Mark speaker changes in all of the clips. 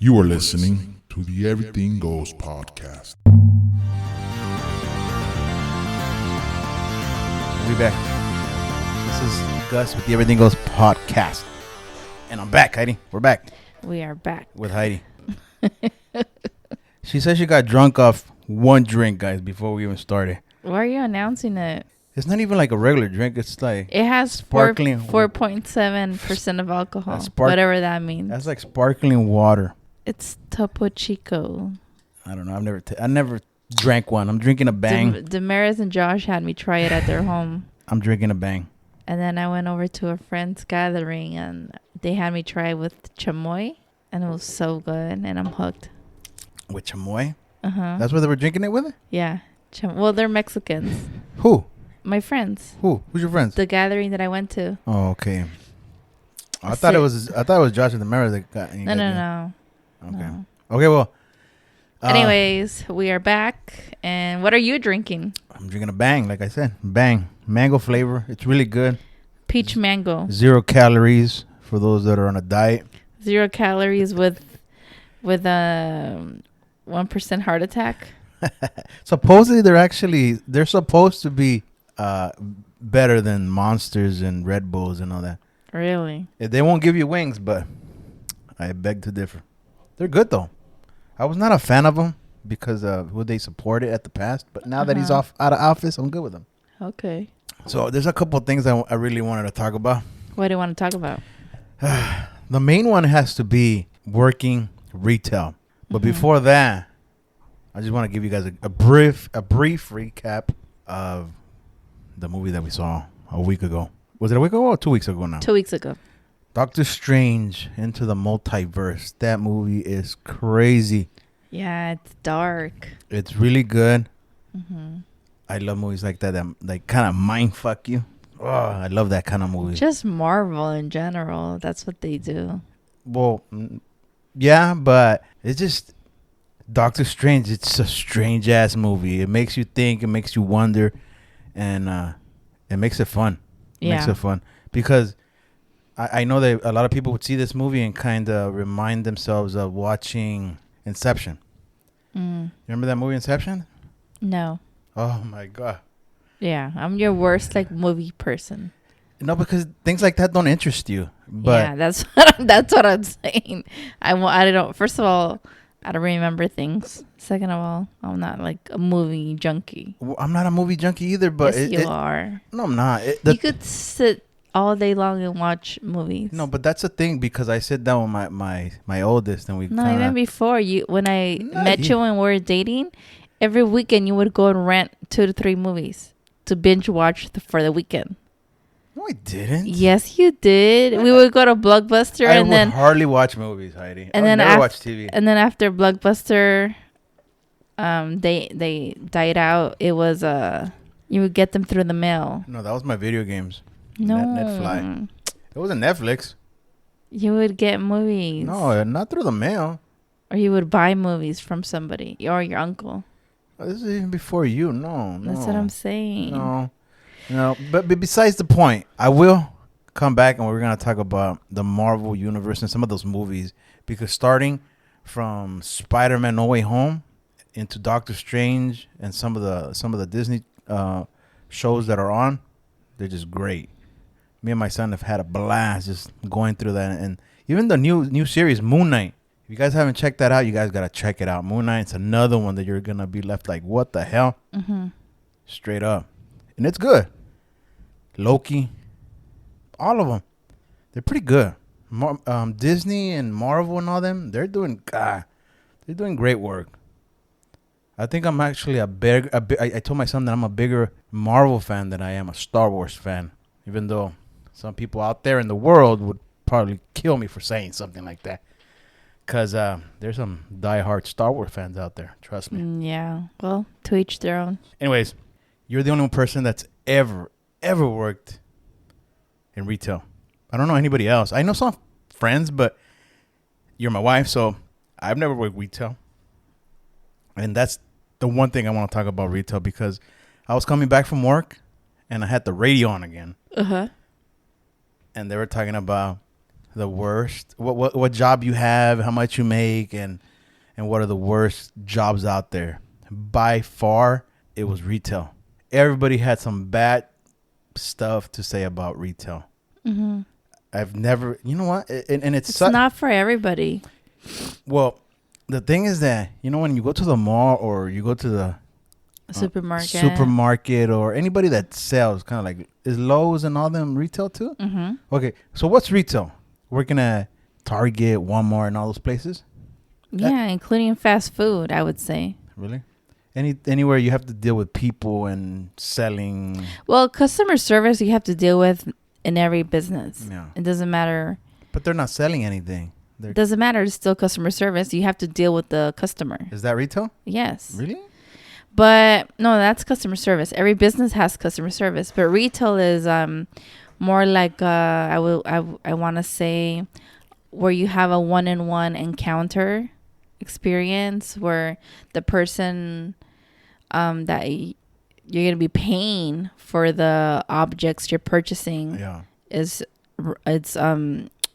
Speaker 1: You are listening to the Everything Goes podcast.
Speaker 2: We back. This is Gus with the Everything Goes podcast. And I'm back, Heidi. We're back.
Speaker 3: We are back.
Speaker 2: With Heidi. She said she got drunk off one drink, guys, before we even started.
Speaker 3: Why are you announcing it?
Speaker 2: It's not even like a regular drink. It's like...
Speaker 3: It has
Speaker 2: sparkling
Speaker 3: 4.7% of alcohol. Whatever that means.
Speaker 2: That's like sparkling water.
Speaker 3: It's Topo Chico.
Speaker 2: I don't know. I never drank one. I'm drinking a Bang.
Speaker 3: Damaris and Josh had me try it at their home.
Speaker 2: I'm drinking a Bang.
Speaker 3: And then I went over to a friend's gathering and they had me try it with chamoy. And it was so good. And I'm hooked.
Speaker 2: With chamoy?
Speaker 3: Uh-huh.
Speaker 2: That's what they were drinking it with?
Speaker 3: Yeah. Well, they're Mexicans.
Speaker 2: Who?
Speaker 3: My friends.
Speaker 2: Who? Who's your friends?
Speaker 3: The gathering that I went to.
Speaker 2: Oh, okay. I thought it was Josh and Damaris that got...
Speaker 3: No.
Speaker 2: Okay.
Speaker 3: No.
Speaker 2: Okay, well.
Speaker 3: Anyways, we are back. And what are you drinking?
Speaker 2: I'm drinking a Bang, like I said. Bang. Mango flavor. It's really good.
Speaker 3: Peach mango.
Speaker 2: 0 calories for those that are on a diet.
Speaker 3: 0 calories with a 1% heart attack.
Speaker 2: Supposedly, they're supposed to be better than Monsters and Red Bulls and all that.
Speaker 3: Really?
Speaker 2: They won't give you wings, but I beg to differ. They're good, though. I was not a fan of them because of who they supported at the past. But now that he's out of office, I'm good with them.
Speaker 3: Okay.
Speaker 2: So there's a couple of things I really wanted to talk about.
Speaker 3: What do you want to talk about?
Speaker 2: The main one has to be working retail. But before that, I just want to give you guys a brief recap of the movie that we saw a week ago. Was it a week ago or 2 weeks ago now?
Speaker 3: 2 weeks ago.
Speaker 2: Doctor Strange Into the Multiverse. That movie is crazy.
Speaker 3: Yeah, it's dark.
Speaker 2: It's really good.
Speaker 3: Mm-hmm.
Speaker 2: I love movies like that kind of mind fuck you. Oh, I love that kind of movie.
Speaker 3: Just Marvel in general. That's what they do.
Speaker 2: Well, yeah, but it's just Doctor Strange. It's a strange ass movie. It makes you think. It makes you wonder, and it makes it fun. Makes it fun because I know that a lot of people would see this movie and kind of remind themselves of watching Inception. You remember that movie Inception?
Speaker 3: No.
Speaker 2: Oh my god.
Speaker 3: Yeah, I'm your worst movie person.
Speaker 2: No, because things like that don't interest you. But
Speaker 3: yeah, that's what I'm saying. I don't. First of all, I don't remember things. Second of all, I'm not like a movie junkie.
Speaker 2: Well, I'm not a movie junkie either. But
Speaker 3: yes, you are.
Speaker 2: No, I'm not.
Speaker 3: You could sit all day long and watch movies.
Speaker 2: No, but that's the thing because I sit down with my oldest and we.
Speaker 3: No, even before when I met you and we were dating, every weekend you would go and rent 2 to 3 movies to binge watch for the weekend.
Speaker 2: No, I didn't.
Speaker 3: Yes, you did. We would go to Blockbuster
Speaker 2: I would hardly watch movies, Heidi.
Speaker 3: And then
Speaker 2: never watch TV.
Speaker 3: And then after Blockbuster, they died out. It was you would get them through the mail.
Speaker 2: No, that was my video games.
Speaker 3: No,
Speaker 2: Netflix. It wasn't Netflix.
Speaker 3: You would get movies.
Speaker 2: No, not through the mail.
Speaker 3: Or you would buy movies from somebody or your uncle.
Speaker 2: This is even before you. No.
Speaker 3: That's what I'm saying.
Speaker 2: No, but besides the point, I will come back and we're going to talk about the Marvel Universe and some of those movies. Because starting from Spider-Man No Way Home into Doctor Strange and some of the Disney shows that are on, they're just great. Me and my son have had a blast just going through that. And even the new series, Moon Knight. If you guys haven't checked that out, you guys got to check it out. Moon Knight's another one that you're going to be left like, what the hell? Mm-hmm. Straight up. And it's good. Loki. All of them. They're pretty good. Disney and Marvel and all them, they're doing great work. I think I'm actually I told my son that I'm a bigger Marvel fan than I am a Star Wars fan. Even though some people out there in the world would probably kill me for saying something like that. Because there's some diehard Star Wars fans out there. Trust me.
Speaker 3: Yeah. Well, to each their own.
Speaker 2: Anyways, you're the only person that's ever worked in retail. I don't know anybody else. I know some friends, but you're my wife, so I've never worked retail. And that's the one thing I want to talk about retail because I was coming back from work and I had the radio on again.
Speaker 3: Uh-huh.
Speaker 2: And they were talking about the worst? What job you have, how much you make, and what are the worst jobs out there? By far, it was retail. Everybody had some bad stuff to say about retail.
Speaker 3: Mm-hmm.
Speaker 2: I've never, you know what? And
Speaker 3: It's not for everybody.
Speaker 2: Well, the thing is that, when you go to the mall or you go to the supermarket or anybody that sells, kind of like, is Lowe's and all them retail too?
Speaker 3: Mm-hmm.
Speaker 2: Okay, so what's retail? Working at Target, Walmart, and all those places?
Speaker 3: Yeah, including fast food, I would say.
Speaker 2: Really? Anywhere you have to deal with people and selling.
Speaker 3: Well, customer service you have to deal with in every business.
Speaker 2: Yeah.
Speaker 3: It doesn't matter.
Speaker 2: But they're not selling anything.
Speaker 3: It doesn't matter. It's still customer service. You have to deal with the customer.
Speaker 2: Is that retail?
Speaker 3: Yes.
Speaker 2: Really?
Speaker 3: But no, that's customer service. Every business has customer service, but retail is more like I want to say where you have a one-on-one encounter experience where the person that you're going to be paying for the objects you're purchasing it's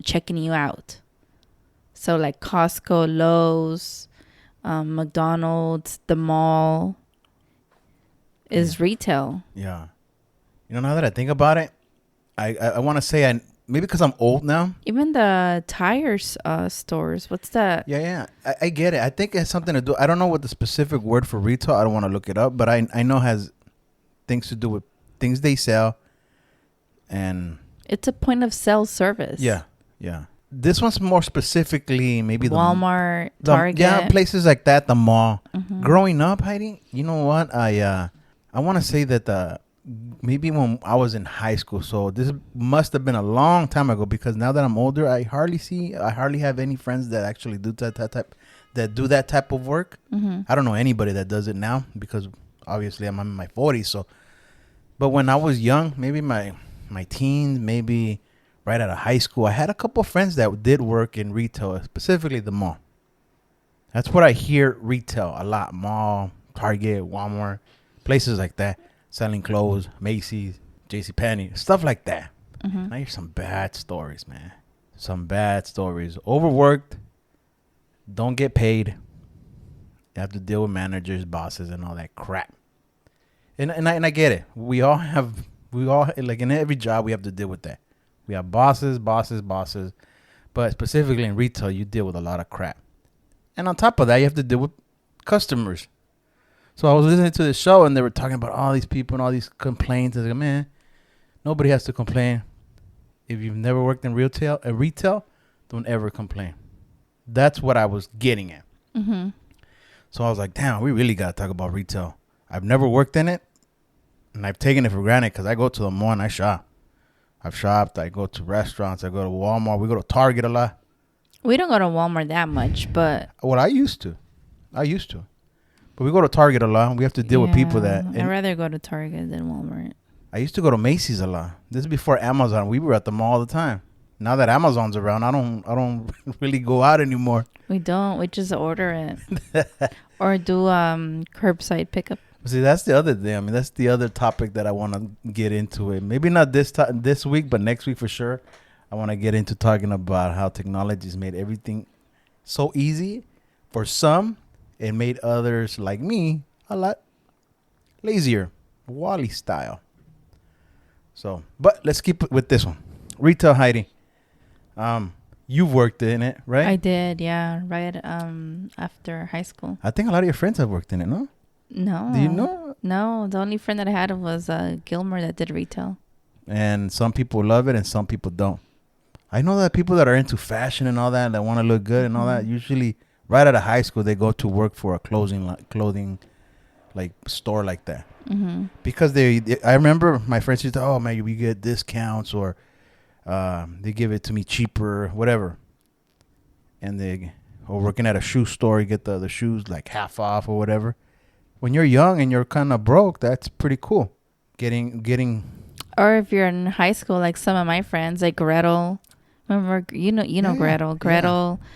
Speaker 3: checking you out. So like Costco, Lowe's, McDonald's, the mall is retail.
Speaker 2: Yeah. Now that I think about it, I want to say maybe because I'm old now.
Speaker 3: Even the tires stores. What's that?
Speaker 2: Yeah. I get it. I think it has something to do. I don't know what the specific word for retail. I don't want to look it up, but I know it has things to do with things they sell. And
Speaker 3: it's a point of sale service.
Speaker 2: Yeah. This one's more specifically maybe
Speaker 3: Walmart, Target.
Speaker 2: Yeah, places like that, the mall.
Speaker 3: Mm-hmm.
Speaker 2: Growing up, Heidi, you know what? I want to say that maybe when I was in high school, so this must have been a long time ago because now that I'm older, I hardly have any friends that actually do that type of work.
Speaker 3: Mm-hmm.
Speaker 2: I don't know anybody that does it now because obviously I'm in my 40s. So, but when I was young, maybe my teens, maybe right out of high school, I had a couple of friends that did work in retail, specifically the mall. That's what I hear retail a lot. Mall, Target, Walmart, places like that. Selling clothes, Macy's, JCPenney, stuff like that.
Speaker 3: Mm-hmm.
Speaker 2: I hear some bad stories, man. Some bad stories. Overworked. Don't get paid. You have to deal with managers, bosses, and all that crap. And I get it. We all like in every job we have to deal with that. We have bosses. But specifically in retail, you deal with a lot of crap. And on top of that, you have to deal with customers. So I was listening to the show and they were talking about all these people and all these complaints. I was like, man, nobody has to complain. If you've never worked in retail, don't ever complain. That's what I was getting at.
Speaker 3: Mm-hmm.
Speaker 2: So I was like, damn, we really got to talk about retail. I've never worked in it and I've taken it for granted because I go to the mall and I shop. I've shopped. I go to restaurants. I go to Walmart. We go to Target a lot.
Speaker 3: We don't go to Walmart that much, but...
Speaker 2: Well, I used to. But we go to Target a lot. We have to deal with people that...
Speaker 3: I'd rather go to Target than Walmart.
Speaker 2: I used to go to Macy's a lot. This is before Amazon. We were at the mall all the time. Now that Amazon's around, I don't really go out anymore.
Speaker 3: We don't. We just order it. Or do curbside pickup.
Speaker 2: See, that's the other thing. I mean, that's the other topic that I want to get into it. Maybe not this week, but next week for sure. I want to get into talking about how technology's made everything so easy for some. It made others like me a lot lazier, Wall-E style. So, but let's keep it with this one. Retail, Heidi. You've worked in it, right?
Speaker 3: I did, yeah. Right after high school.
Speaker 2: I think a lot of your friends have worked in it, no?
Speaker 3: No.
Speaker 2: Do you know?
Speaker 3: No, the only friend that I had was Gilmer that did retail.
Speaker 2: And some people love it and some people don't. I know that people that are into fashion and all that want to look good and all that, usually... Right out of high school, they go to work for a clothing like store like that.
Speaker 3: Mm-hmm.
Speaker 2: Because I remember my friends used to, oh man, we get discounts or they give it to me cheaper, whatever. And or working at a shoe store, you get the shoes like half off or whatever. When you're young and you're kind of broke, that's pretty cool. Getting.
Speaker 3: Or if you're in high school, like some of my friends, like Gretel. Remember, you know Gretel. Gretel. Yeah.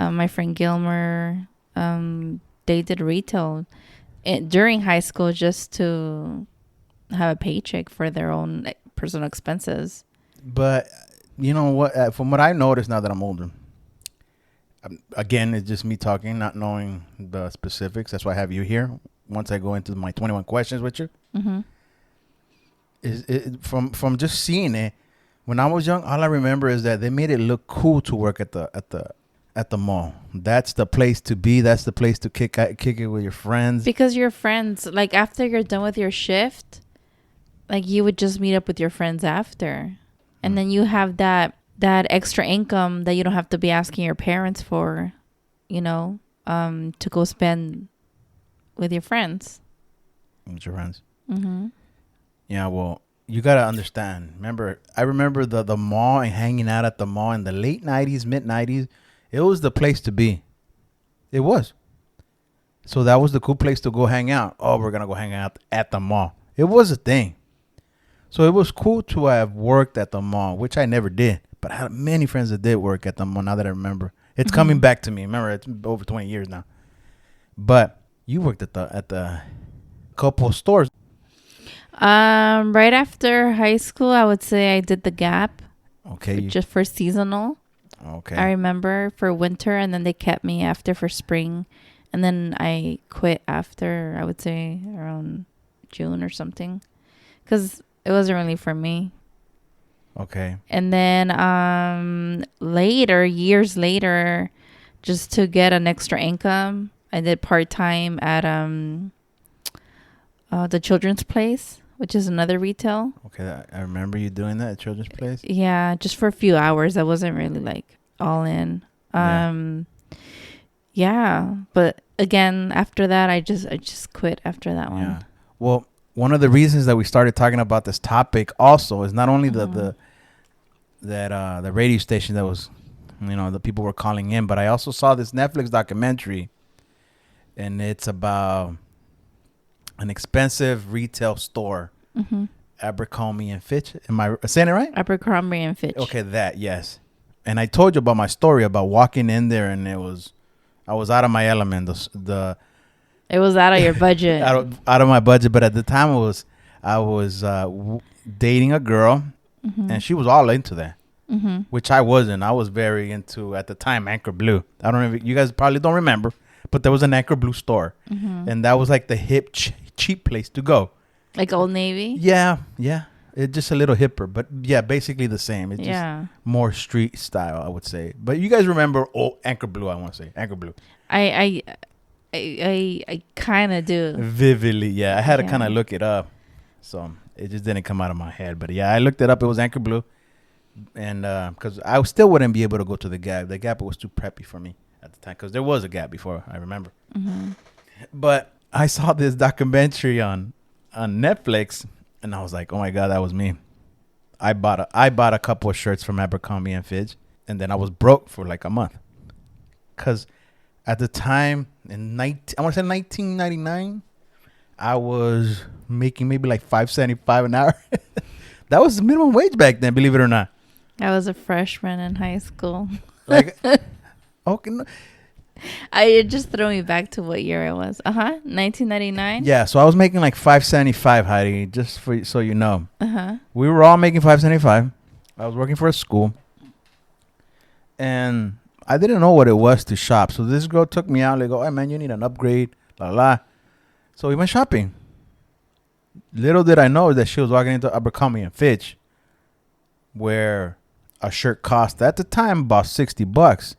Speaker 3: My friend Gilmer, they did retail during high school just to have a paycheck for their own personal expenses.
Speaker 2: But you know what? From what I noticed now that I'm older, again, it's just me talking, not knowing the specifics. That's why I have you here. Once I go into my 21 questions with you, is it, from just seeing it. When I was young, all I remember is that they made it look cool to work at the mall. That's the place to be. That's the place to kick it with your friends.
Speaker 3: Because your friends, like after you're done with your shift, like you would just meet up with your friends after, and then you have that extra income that you don't have to be asking your parents for, to go spend with your friends.
Speaker 2: With your friends. Mm-hmm. Yeah, well, you got to understand. I remember the mall and hanging out at the mall in the late 90s, mid 90s. It was the place to be. It was. So that was the cool place to go hang out. Oh, we're going to go hang out at the mall. It was a thing. So it was cool to have worked at the mall, which I never did. But I had many friends that did work at the mall now that I remember. It's coming back to me. Remember, it's over 20 years now. But you worked at the couple of stores.
Speaker 3: Right after high school, I would say I did the Gap.
Speaker 2: Okay.
Speaker 3: Just for seasonal.
Speaker 2: Okay.
Speaker 3: I remember for winter, and then they kept me after for spring. And then I quit after, I would say, around June or something. Because it wasn't really for me.
Speaker 2: Okay.
Speaker 3: And then years later, just to get an extra income, I did part-time at the Children's Place, which is another retail.
Speaker 2: Okay, I remember you doing that at Children's Place.
Speaker 3: Yeah, just for a few hours. I wasn't really like all in. Yeah, but again, after that, I just quit after that one.
Speaker 2: Yeah. Well, one of the reasons that we started talking about this topic also is not only the radio station that was, the people were calling in, but I also saw this Netflix documentary, and it's about an expensive retail store, Abercrombie and Fitch. Am I saying it right?
Speaker 3: Abercrombie and Fitch.
Speaker 2: Okay, yes. And I told you about my story about walking in there, and I was out of my element.
Speaker 3: It was out of your budget.
Speaker 2: out of my budget, but at the time I was dating a girl, and she was all into that, which I wasn't. I was very into, at the time, Anchor Blue. I don't know if you guys probably don't remember, but there was an Anchor Blue store, and that was like the hip, cheap place to go.
Speaker 3: Like Old Navy?
Speaker 2: Yeah. It's just a little hipper, but yeah, basically the same. It's just more street style, I would say. But you guys remember Anchor Blue, I want to say. Anchor Blue.
Speaker 3: I kind of do.
Speaker 2: Vividly, yeah. I had to kind of look it up. So it just didn't come out of my head. But yeah, I looked it up. It was Anchor Blue. And because I still wouldn't be able to go to the Gap. The Gap was too preppy for me at the time, because there was a Gap before, I remember. But I saw this documentary on Netflix, and I was like, oh my God, that was me. I bought a couple of shirts from Abercrombie and Fitch, and then I was broke for like a month. Because at the time, I want to say 1999, I was making maybe like $5.75 an hour. That was the minimum wage back then, believe it or not.
Speaker 3: I was a freshman in high school.
Speaker 2: Like, okay. No.
Speaker 3: It just threw me back to what year it was. 1999.
Speaker 2: Yeah, so I was making like $5.75, Heidi, just so you know. We were all making $5.75. I was working for a school, and I didn't know what it was to shop. So this girl took me out, like, oh, hey man, you need an upgrade, la. So we went shopping. Little did I know that she was walking into Abercrombie and Fitch, where a shirt cost at the time about $60.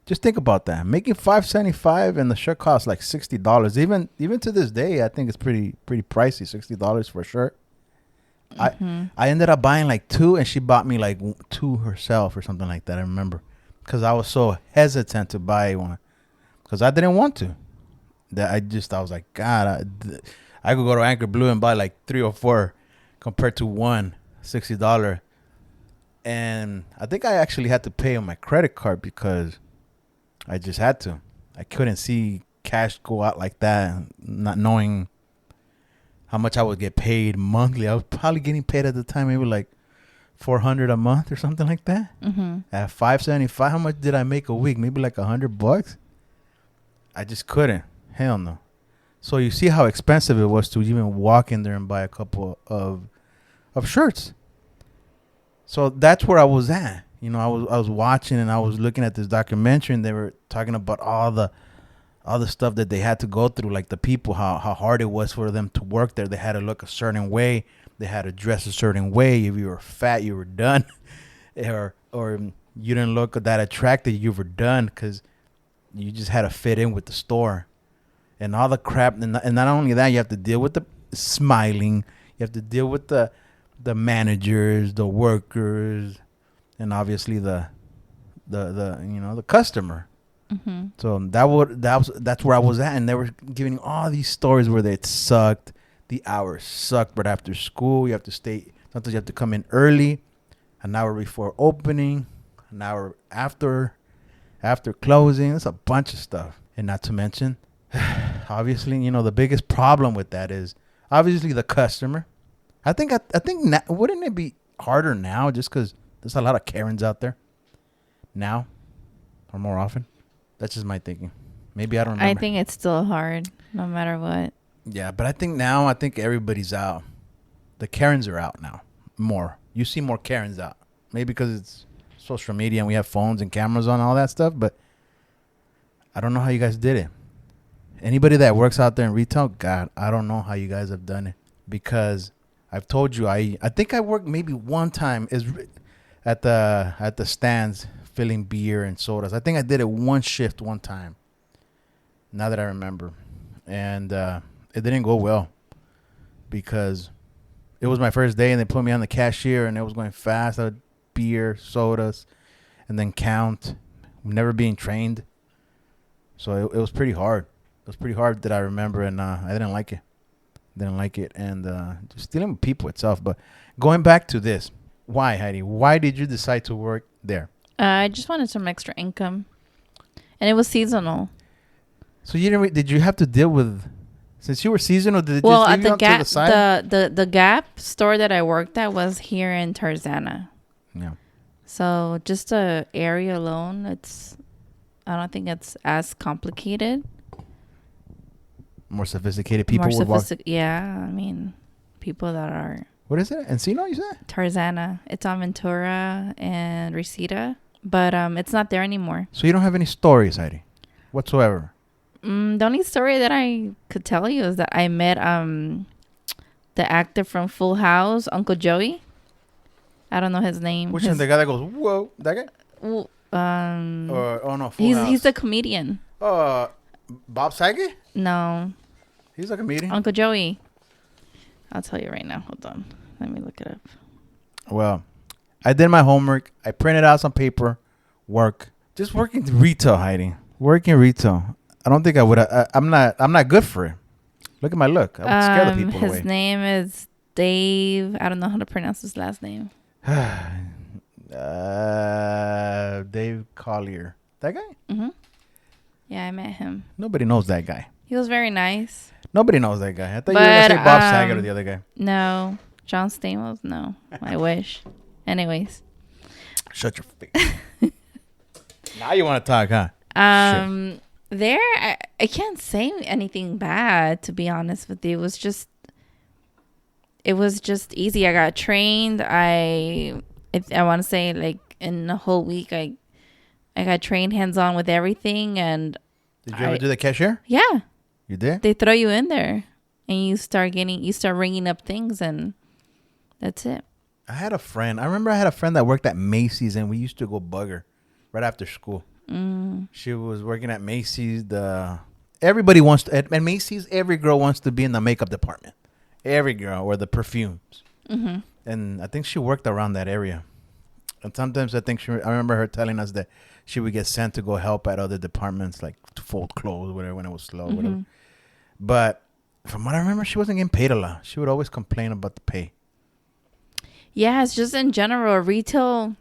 Speaker 2: Just think about that. Making $5.75 and the shirt costs like $60. Even to this day, I think it's pretty pricey. $60 for a shirt. I ended up buying like two, and she bought me like two herself or something like that. I remember, because I was so hesitant to buy one, because I didn't want to. I was like, God, I could go to Anchor Blue and buy like 3 or 4 compared to one $60. And I think I actually had to pay on my credit card because I just had to. I couldn't see cash go out like that, not knowing how much I would get paid monthly. I was probably getting paid at the time maybe like $400 a month or something like that. At $5.75, how much did I make a week? Maybe like $100. I just couldn't. Hell no. So you see how expensive it was to even walk in there and buy a couple of shirts. So that's where I was at. You know, I was watching and I was looking at this documentary, and they were talking about all the stuff that they had to go through, like the people, how hard it was for them to work there. They had to look a certain way. They had to dress a certain way. If you were fat, you were done. or you didn't look that attractive, you were done, because you just had to fit in with the store. And all the crap. And not only that, you have to deal with the smiling. You have to deal with the managers, the workers, and obviously the customer.
Speaker 3: Mm-hmm.
Speaker 2: So that's where I was at, and they were giving all these stories where it sucked, the hours sucked, but after school you have to stay. Sometimes you have to come in early, an hour before opening, an hour after closing. It's a bunch of stuff, and not to mention, obviously, the biggest problem with that is obviously the customer. I think wouldn't it be harder now just because there's a lot of Karens out there now, or more often? That's just my thinking. Maybe I don't remember.
Speaker 3: I think it's still hard, no matter what.
Speaker 2: Yeah, but I think everybody's out. The Karens are out now. More. You see more Karens out. Maybe because it's social media and we have phones and cameras on, all that stuff. But I don't know how you guys did it. Anybody that works out there in retail, God, I don't know how you guys have done it. Because I've told you, I think I worked maybe one time at the stands filling beer and sodas. I think I did it one shift one time. Now that I remember. And it didn't go well because it was my first day and they put me on the cashier and it was going fast. I would beer, sodas, and then count. Never being trained. So it was pretty hard. It was pretty hard that I remember, and I didn't like it. And just dealing with people itself. But going back to this, why, Heidi? Why did you decide to work there?
Speaker 3: I just wanted some extra income, and it was seasonal.
Speaker 2: So you didn't? Did you have to deal with? Since you were seasonal, did it
Speaker 3: Well,
Speaker 2: just
Speaker 3: at
Speaker 2: leave
Speaker 3: the
Speaker 2: you
Speaker 3: Gap,
Speaker 2: to the side?
Speaker 3: the Gap store that I worked at was here in Tarzana.
Speaker 2: Yeah.
Speaker 3: So just the area alone, I don't think it's as complicated.
Speaker 2: More sophisticated people would walk.
Speaker 3: Yeah, I mean, people that are.
Speaker 2: What is it? Encino, you said?
Speaker 3: Tarzana. It's on Ventura and Reseda, but it's not there anymore.
Speaker 2: So you don't have any stories, Heidi, whatsoever?
Speaker 3: The only story that I could tell you is that I met the actor from Full House, Uncle Joey. I don't know his name.
Speaker 2: Which one? The guy that goes, whoa, that guy?
Speaker 3: Well,
Speaker 2: no, Full House.
Speaker 3: He's a comedian.
Speaker 2: Bob Saget?
Speaker 3: No.
Speaker 2: He's a comedian.
Speaker 3: Uncle Joey. I'll tell you right now. Hold on. Let me look it up.
Speaker 2: Well, I did my homework. I printed out some paper. Just working retail, Heidi. Working retail. I don't think I would. I'm not good for it. Look at my look. I would scare the people away.
Speaker 3: His name is Dave. I don't know how to pronounce his last name.
Speaker 2: Dave Collier. That guy?
Speaker 3: Mm-hmm. Yeah, I met him.
Speaker 2: Nobody knows that guy.
Speaker 3: He was very nice.
Speaker 2: Nobody knows that guy. I thought you were going to say Bob Saget or the other guy.
Speaker 3: No. John Stamos? No. I wish. Anyways.
Speaker 2: Shut your face. Now you want to talk, huh?
Speaker 3: Shit. There, I can't say anything bad, to be honest with you. It was just easy. I got trained. I want to say, like, in a whole week, I got trained hands-on with everything. And
Speaker 2: did you ever do the cashier?
Speaker 3: Yeah.
Speaker 2: You did?
Speaker 3: They throw you in there, and you start ringing up things, and that's it.
Speaker 2: I remember I had a friend that worked at Macy's, and we used to go bug her right after school. She was working at Macy's. Everybody wants to at Macy's. Every girl wants to be in the makeup department. Every girl, or the perfumes. Mm-hmm. And I think she worked around that area. And sometimes I remember her telling us that she would get sent to go help at other departments, like to fold clothes, whatever, when it was slow, whatever. But from what I remember, she wasn't getting paid a lot. She would always complain about the pay.
Speaker 3: Yeah, it's just in general retail.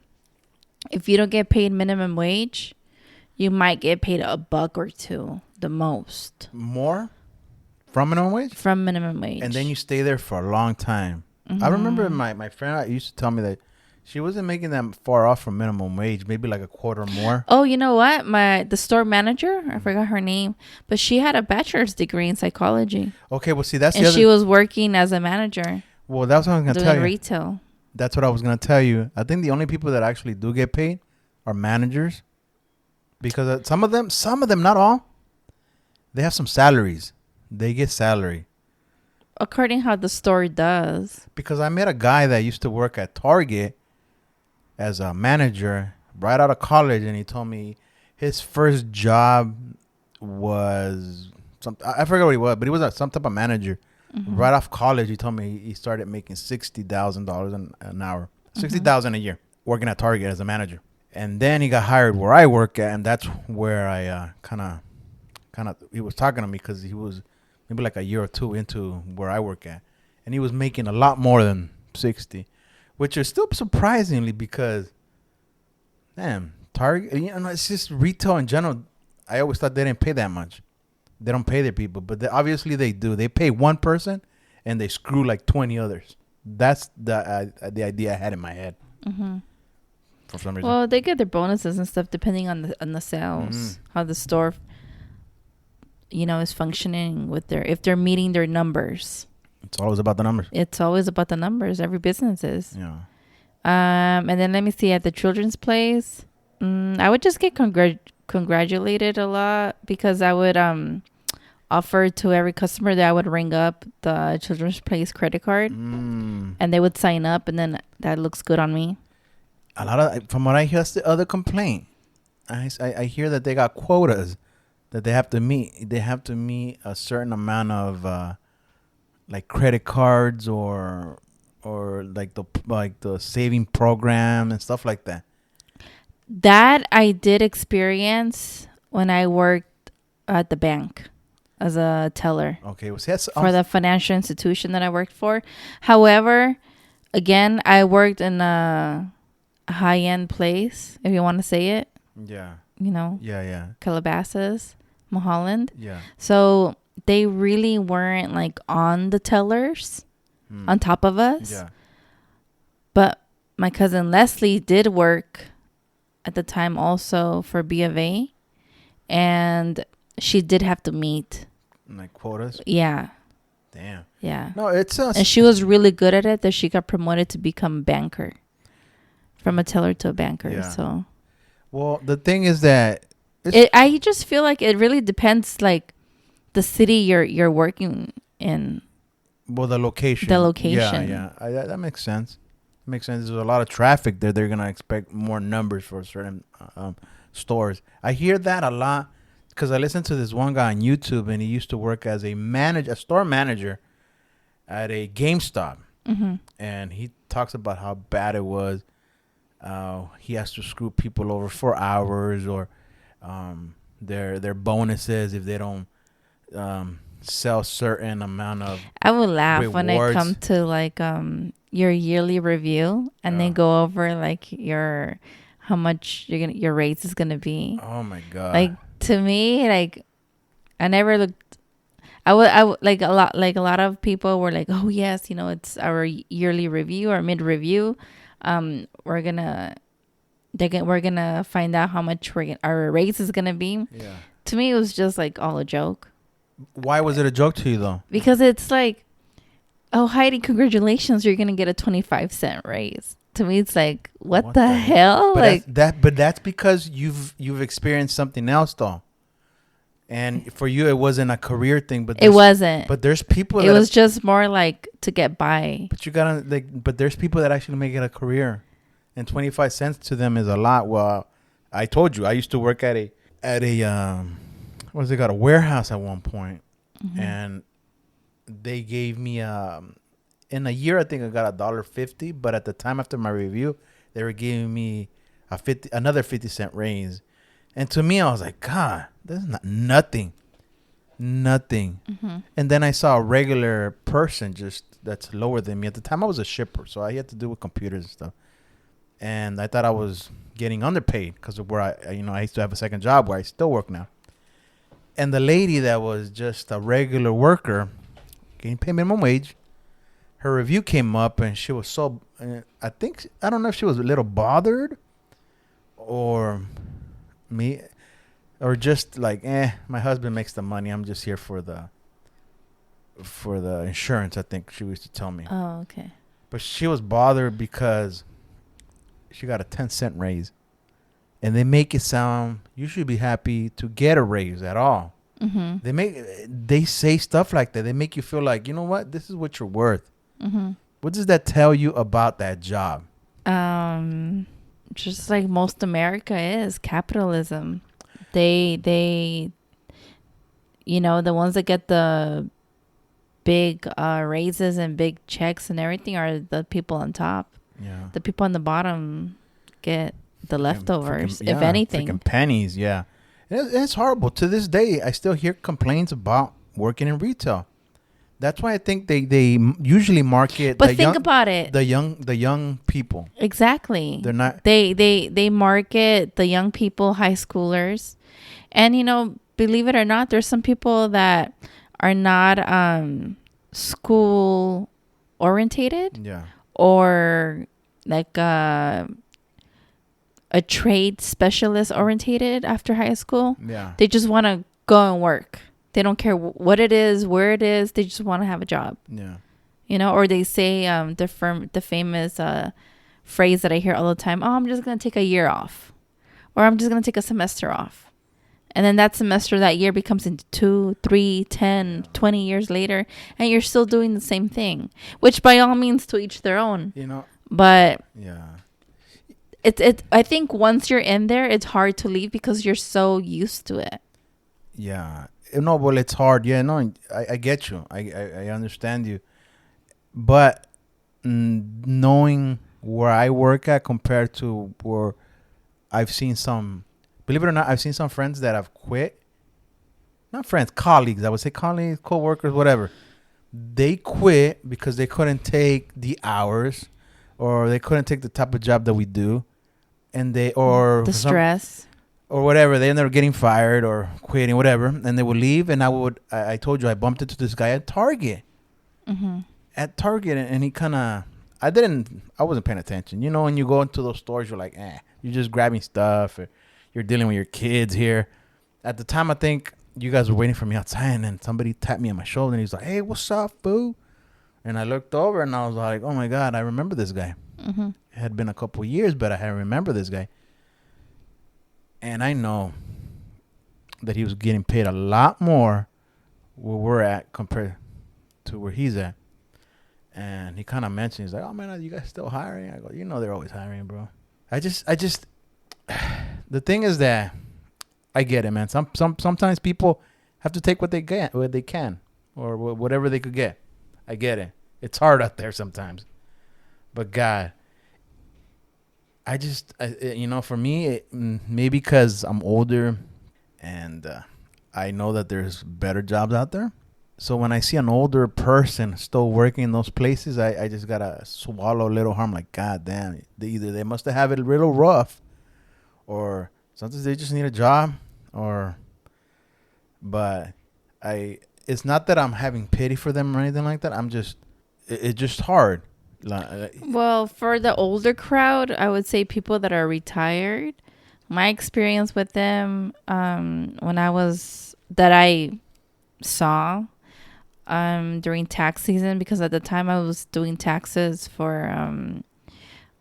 Speaker 3: If you don't get paid minimum wage, you might get paid $1 or $2 the most.
Speaker 2: More? From minimum wage?
Speaker 3: From minimum wage.
Speaker 2: And then you stay there for a long time. I remember my friend used to tell me that she wasn't making that far off from minimum wage, maybe like a quarter more.
Speaker 3: Oh, you know what? The store manager, I forgot her name, but she had a bachelor's degree in psychology.
Speaker 2: Okay, well, see, that's
Speaker 3: and she was working as a manager.
Speaker 2: Well, that's what I was going to tell you.
Speaker 3: Doing retail.
Speaker 2: That's what I was gonna tell you. I think the only people that actually do get paid are managers, because some of them, not all, they have some salaries. They get salary.
Speaker 3: According how the store does.
Speaker 2: Because I met a guy that used to work at Target as a manager right out of college, and he told me his first job was I forget what he was, but he was some type of manager.
Speaker 3: Mm-hmm.
Speaker 2: Right off college, he told me he started making $60,000 an hour, $60,000 a year, working at Target as a manager. And then he got hired where I work at, and that's where I kind of he was talking to me, because he was maybe like a year or two into where I work at, and he was making a lot more than 60, which is still surprisingly, because damn, Target, it's just retail in general. I always thought they didn't pay that much. They don't pay their people, but obviously they do. They pay one person and they screw like 20 others. That's the idea I had in my head.
Speaker 3: Mm-hmm.
Speaker 2: For some reason.
Speaker 3: Well, they get their bonuses and stuff depending on the sales, how the store, is functioning with if they're meeting their numbers.
Speaker 2: It's always about the numbers.
Speaker 3: It's always about the numbers. Every business is.
Speaker 2: Yeah.
Speaker 3: And then let me see, at the children's place, I would just get congratulated a lot, because I would offer to every customer that I would ring up the children's place credit card, and they would sign up, and then that looks good on me.
Speaker 2: A lot of, from what I hear, that's the other complaint. I hear that they got quotas that they have to meet. They have to meet a certain amount of like credit cards or like the saving program and stuff like that.
Speaker 3: That I did experience when I worked at the bank as a teller.
Speaker 2: Okay, well, see,
Speaker 3: for the financial institution that I worked for. However, again, I worked in a high-end place, if you want to say it.
Speaker 2: Yeah.
Speaker 3: Yeah. Calabasas, Mulholland.
Speaker 2: Yeah.
Speaker 3: So they really weren't like on the tellers, on top of us.
Speaker 2: Yeah.
Speaker 3: But my cousin Leslie did work at the time also for B of A, and she did have to meet
Speaker 2: like quotas.
Speaker 3: Yeah.
Speaker 2: Damn.
Speaker 3: Yeah.
Speaker 2: No, it's
Speaker 3: and she was really good at it, that she got promoted to become banker, from a teller to a banker.
Speaker 2: Yeah.
Speaker 3: So,
Speaker 2: well, the thing is that
Speaker 3: I just feel like it really depends, like the city you're working in.
Speaker 2: Well, the location. Yeah. That makes sense. Makes sense. There's a lot of traffic there. They're gonna expect more numbers for certain stores. I hear that a lot, because I listened to this one guy on YouTube, and he used to work as a store manager at a GameStop, and he talks about how bad it was. He has to screw people over for hours, or their bonuses if they don't sell certain amount of.
Speaker 3: I would laugh
Speaker 2: rewards.
Speaker 3: When it come to like your yearly review, and they go over like how much your raise is gonna be.
Speaker 2: Oh my god!
Speaker 3: Like, to me, like, I never looked. I would like a lot of people were like, oh yes, it's our yearly review or mid review. We're gonna find out how much our raise is gonna be.
Speaker 2: Yeah.
Speaker 3: To me, it was just like all a joke.
Speaker 2: Why was it a joke to you though?
Speaker 3: Because it's like, oh, Heidi, congratulations, you're gonna get a 25-cent raise. To me, it's like, what the hell?
Speaker 2: But like that's because you've experienced something else though, and for you it wasn't a career thing. But
Speaker 3: it wasn't.
Speaker 2: But there's people.
Speaker 3: It was just more like to get by.
Speaker 2: But you gotta But there's people that actually make it a career, and 25 cents to them is a lot. Well, I told you I used to work at a what's it called, a warehouse at one point, and they gave me in a year, I think I got $1.50, but at the time after my review, they were giving me another 50-cent raise, and to me, I was like, God, this is nothing. And then I saw a regular person that's lower than me. At the time, I was a shipper, so I had to do with computers and stuff, and I thought I was getting underpaid because of where I used to have a second job where I still work now, and the lady that was just a regular worker, getting paid minimum wage. Her review came up, and she was so, I don't know if she was a little bothered or me, or just like, my husband makes the money. I'm just here for the insurance, I think she used to tell me.
Speaker 3: Oh, okay.
Speaker 2: But she was bothered because she got a 10-cent raise. And they make it sound you should be happy to get a raise at all. They say stuff like that. They make you feel like, you know what? This is what you're worth. What does that tell you about that job?
Speaker 3: Just like most America is capitalism. They you know, the ones that get the big raises and big checks and everything are the people on top.
Speaker 2: Yeah.
Speaker 3: The people on the bottom get the leftovers,
Speaker 2: Freaking,
Speaker 3: if anything.
Speaker 2: freaking pennies, yeah. It's horrible. To this day, I still hear complaints about working in retail. That's why I think they usually market.
Speaker 3: But think about it.
Speaker 2: The young people.
Speaker 3: Exactly.
Speaker 2: They're not.
Speaker 3: They market the young people, high schoolers, and you know, believe it or not, there's some people that are not school orientated.
Speaker 2: Yeah.
Speaker 3: Or like a trade specialist orientated after high school.
Speaker 2: Yeah.
Speaker 3: They just want to go and work. They don't care what it is, where it is. They just want to have a job.
Speaker 2: Yeah.
Speaker 3: You know, or they say the famous phrase that I hear all the time, oh, I'm just going to take a year off. Or I'm just going to take a semester off. And then that semester, that year becomes into 2, 3, 10, 20 years later. And you're still doing the same thing. Which by all means, to each their own.
Speaker 2: You know.
Speaker 3: But
Speaker 2: yeah.
Speaker 3: I think once you're in there, it's hard to leave because you're so used to it.
Speaker 2: Yeah. No, well, it's hard. Yeah, no, I get you. I understand you. But knowing where I work at compared to where I've seen some, believe it or not, I've seen some friends that have quit. Not friends, colleagues. I would say colleagues, co-workers, whatever. They quit because they couldn't take the hours or they couldn't take the type of job that we do. And they, or
Speaker 3: the stress.
Speaker 2: Or whatever, they ended up getting fired or quitting, whatever, and they would leave. And I told you, I bumped into this guy at Target. At Target, and he kind of, I wasn't paying attention. You know, when you go into those stores, you're like, you're just grabbing stuff, or you're dealing with your kids here. At the time, I think you guys were waiting for me outside, and then somebody tapped me on my shoulder, and he's like, hey, what's up, boo? And I looked over, and I was like, oh my God, I remember this guy. It had been a couple of years, but I remember this guy. And I know that he was getting paid a lot more where we're at compared to where he's at. And he kind of mentioned, he's like, oh, man, are you guys still hiring? I go, you know they're always hiring, bro. I just, the thing is that I get it, man. Sometimes people have to take what they can, or whatever they could get. I get it. It's hard out there sometimes. But God, you know, for me, maybe because I'm older and I know that there's better jobs out there. So when I see an older person still working in those places, I just got to swallow a little hard. I'm like, God damn, either they must have it a little rough or sometimes they just need a job but it's not that I'm having pity for them or anything like that. It's just hard.
Speaker 3: Well, for the older crowd, I would say people that are retired. My experience with them, that I saw during tax season, because at the time I was doing taxes for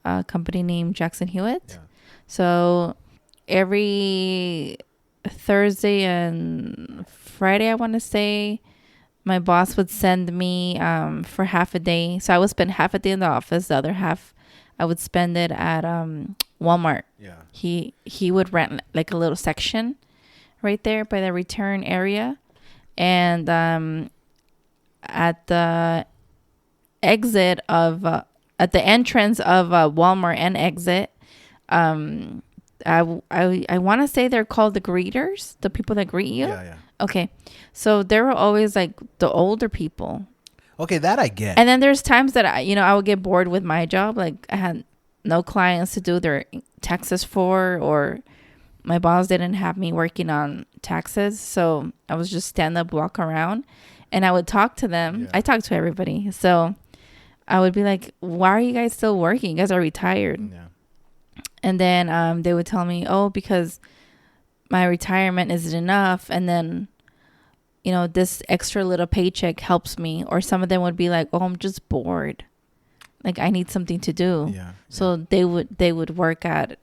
Speaker 3: a company named Jackson Hewitt. Yeah. So every Thursday and Friday, I want to say, my boss would send me for half a day. So I would spend half a day in the office. The other half, I would spend it at Walmart. Yeah. He would rent like a little section right there by the return area. And at the exit of, at the entrance of Walmart and exit, I want to say they're called the greeters, the people that greet you. Yeah. Okay. So there were always like the older people.
Speaker 2: Okay, that I get.
Speaker 3: And then there's times that I would get bored with my job. Like I had no clients to do their taxes for, or my boss didn't have me working on taxes. So I was just stand up, walk around, and I would talk to them. Yeah. I talk to everybody. So I would be like, why are you guys still working? You guys are retired. Yeah. And then they would tell me, oh, because my retirement isn't enough. And then, this extra little paycheck helps me. Or some of them would be like, oh, I'm just bored. Like, I need something to do.
Speaker 2: Yeah.
Speaker 3: So they would work at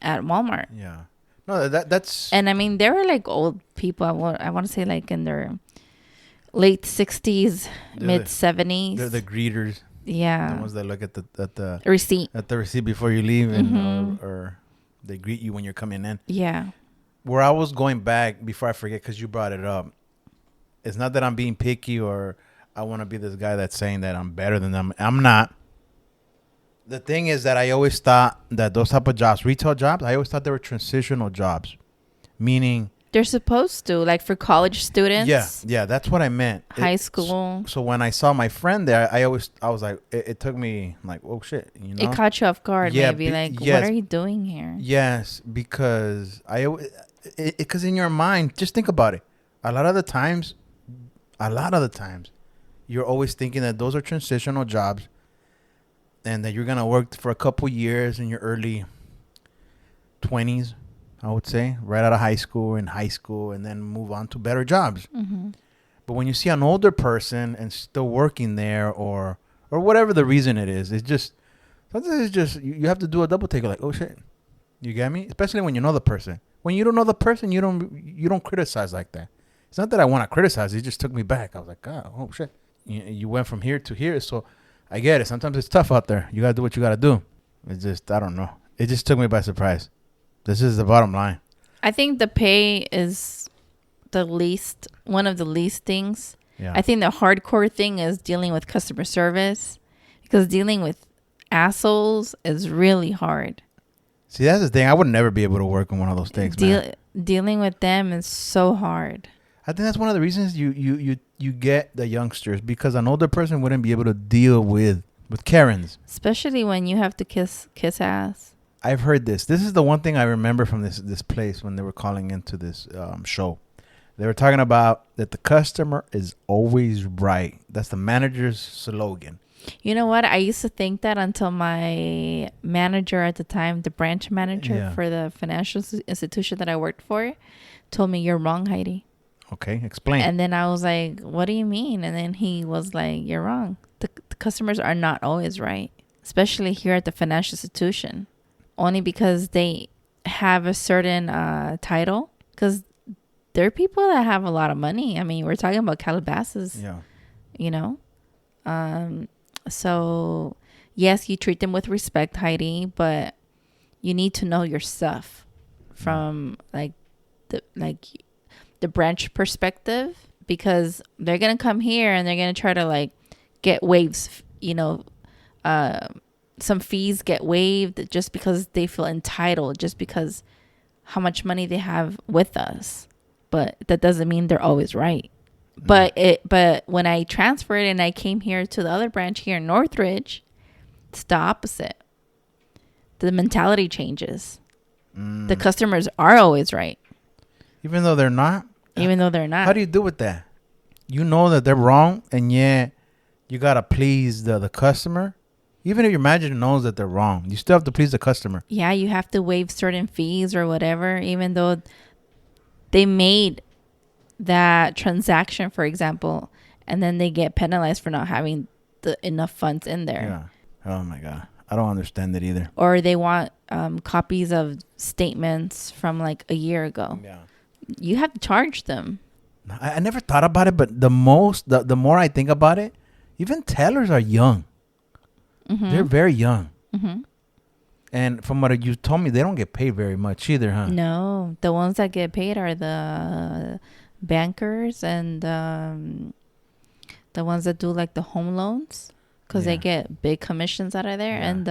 Speaker 3: Walmart.
Speaker 2: Yeah. No, that's.
Speaker 3: And I mean, they were like old people. I want to say like in their late 60s, mid 70s.
Speaker 2: They're the greeters.
Speaker 3: Yeah.
Speaker 2: The ones that look at the
Speaker 3: receipt.
Speaker 2: At the receipt before you leave, and or they greet you when you're coming in.
Speaker 3: Yeah.
Speaker 2: Where I was going back before I forget, because you brought it up, it's not that I'm being picky or I want to be this guy that's saying that I'm better than them. I'm not. The thing is that I always thought that those type of jobs, retail jobs, I always thought they were transitional jobs, meaning
Speaker 3: they're supposed to, like for college students.
Speaker 2: Yeah, that's what I meant.
Speaker 3: High school.
Speaker 2: So when I saw my friend there, I was like, it took me like, oh shit, you know.
Speaker 3: It caught you off guard,
Speaker 2: Yeah,
Speaker 3: maybe like,
Speaker 2: yes.
Speaker 3: what are you doing here?
Speaker 2: Yes, because because in your mind, just think about it. A lot of the times, you're always thinking that those are transitional jobs, and that you're gonna work for a couple years in your early 20s. I would say, right out of high school, and then move on to better jobs.
Speaker 3: Mm-hmm.
Speaker 2: But when you see an older person and still working there, or whatever the reason it is, it's just sometimes it's just you have to do a double take. Like, oh shit, you get me? Especially when you know the person. When you don't know the person, you don't criticize like that. It's not that I want to criticize. It just took me back. I was like, God, oh shit, you went from here to here. So I get it. Sometimes it's tough out there. You gotta do what you gotta do. It's just, I don't know. It just took me by surprise. This is the bottom line.
Speaker 3: I think the pay is one of the least things.
Speaker 2: Yeah.
Speaker 3: I think the hardcore thing is dealing with customer service, because dealing with assholes is really hard.
Speaker 2: See, that's the thing. I would never be able to work on one of those things, man.
Speaker 3: Dealing with them is so hard.
Speaker 2: I think that's one of the reasons you get the youngsters, because an older person wouldn't be able to deal with Karens.
Speaker 3: Especially when you have to kiss ass.
Speaker 2: I've heard this. This is the one thing I remember from this place when they were calling into this show. They were talking about that the customer is always right. That's the manager's slogan.
Speaker 3: You know what? I used to think that until my manager at the time, the branch manager for the financial institution that I worked for, told me, "You're wrong, Heidi."
Speaker 2: Okay, explain.
Speaker 3: And then I was like, "What do you mean?" And then he was like, "You're wrong. The customers are not always right, especially here at the financial institution. Only because they have a certain title, because there are people that have a lot of money. I mean, we're talking about Calabasas, you know. So yes, you treat them with respect, Heidi, but you need to know your stuff from the branch perspective, because they're gonna come here and they're gonna try to like get waves, you know, some fees get waived just because they feel entitled, just because how much money they have with us. But that doesn't mean they're always right. But when I transferred and I came here to the other branch here in Northridge, it's the opposite. The mentality changes. The customers are always right.
Speaker 2: Even though they're not?
Speaker 3: Even though they're not.
Speaker 2: How do you do with that? You know that they're wrong, and yet you got to please the customer. Even if your manager knows that they're wrong, you still have to please the customer.
Speaker 3: Yeah, you have to waive certain fees or whatever, even though they made that transaction, for example, and then they get penalized for not having enough funds in there.
Speaker 2: Yeah. Oh, my God. I don't understand it either.
Speaker 3: Or they want copies of statements from like a year ago.
Speaker 2: Yeah.
Speaker 3: You have to charge them.
Speaker 2: I never thought about it, but the more I think about it, even tellers are young. Mm-hmm. They're very young. Mm-hmm. And from what you told me, they don't get paid very much either, huh?
Speaker 3: No. The ones that get paid are the bankers and the ones that do like the home loans, because they get big commissions out of there, and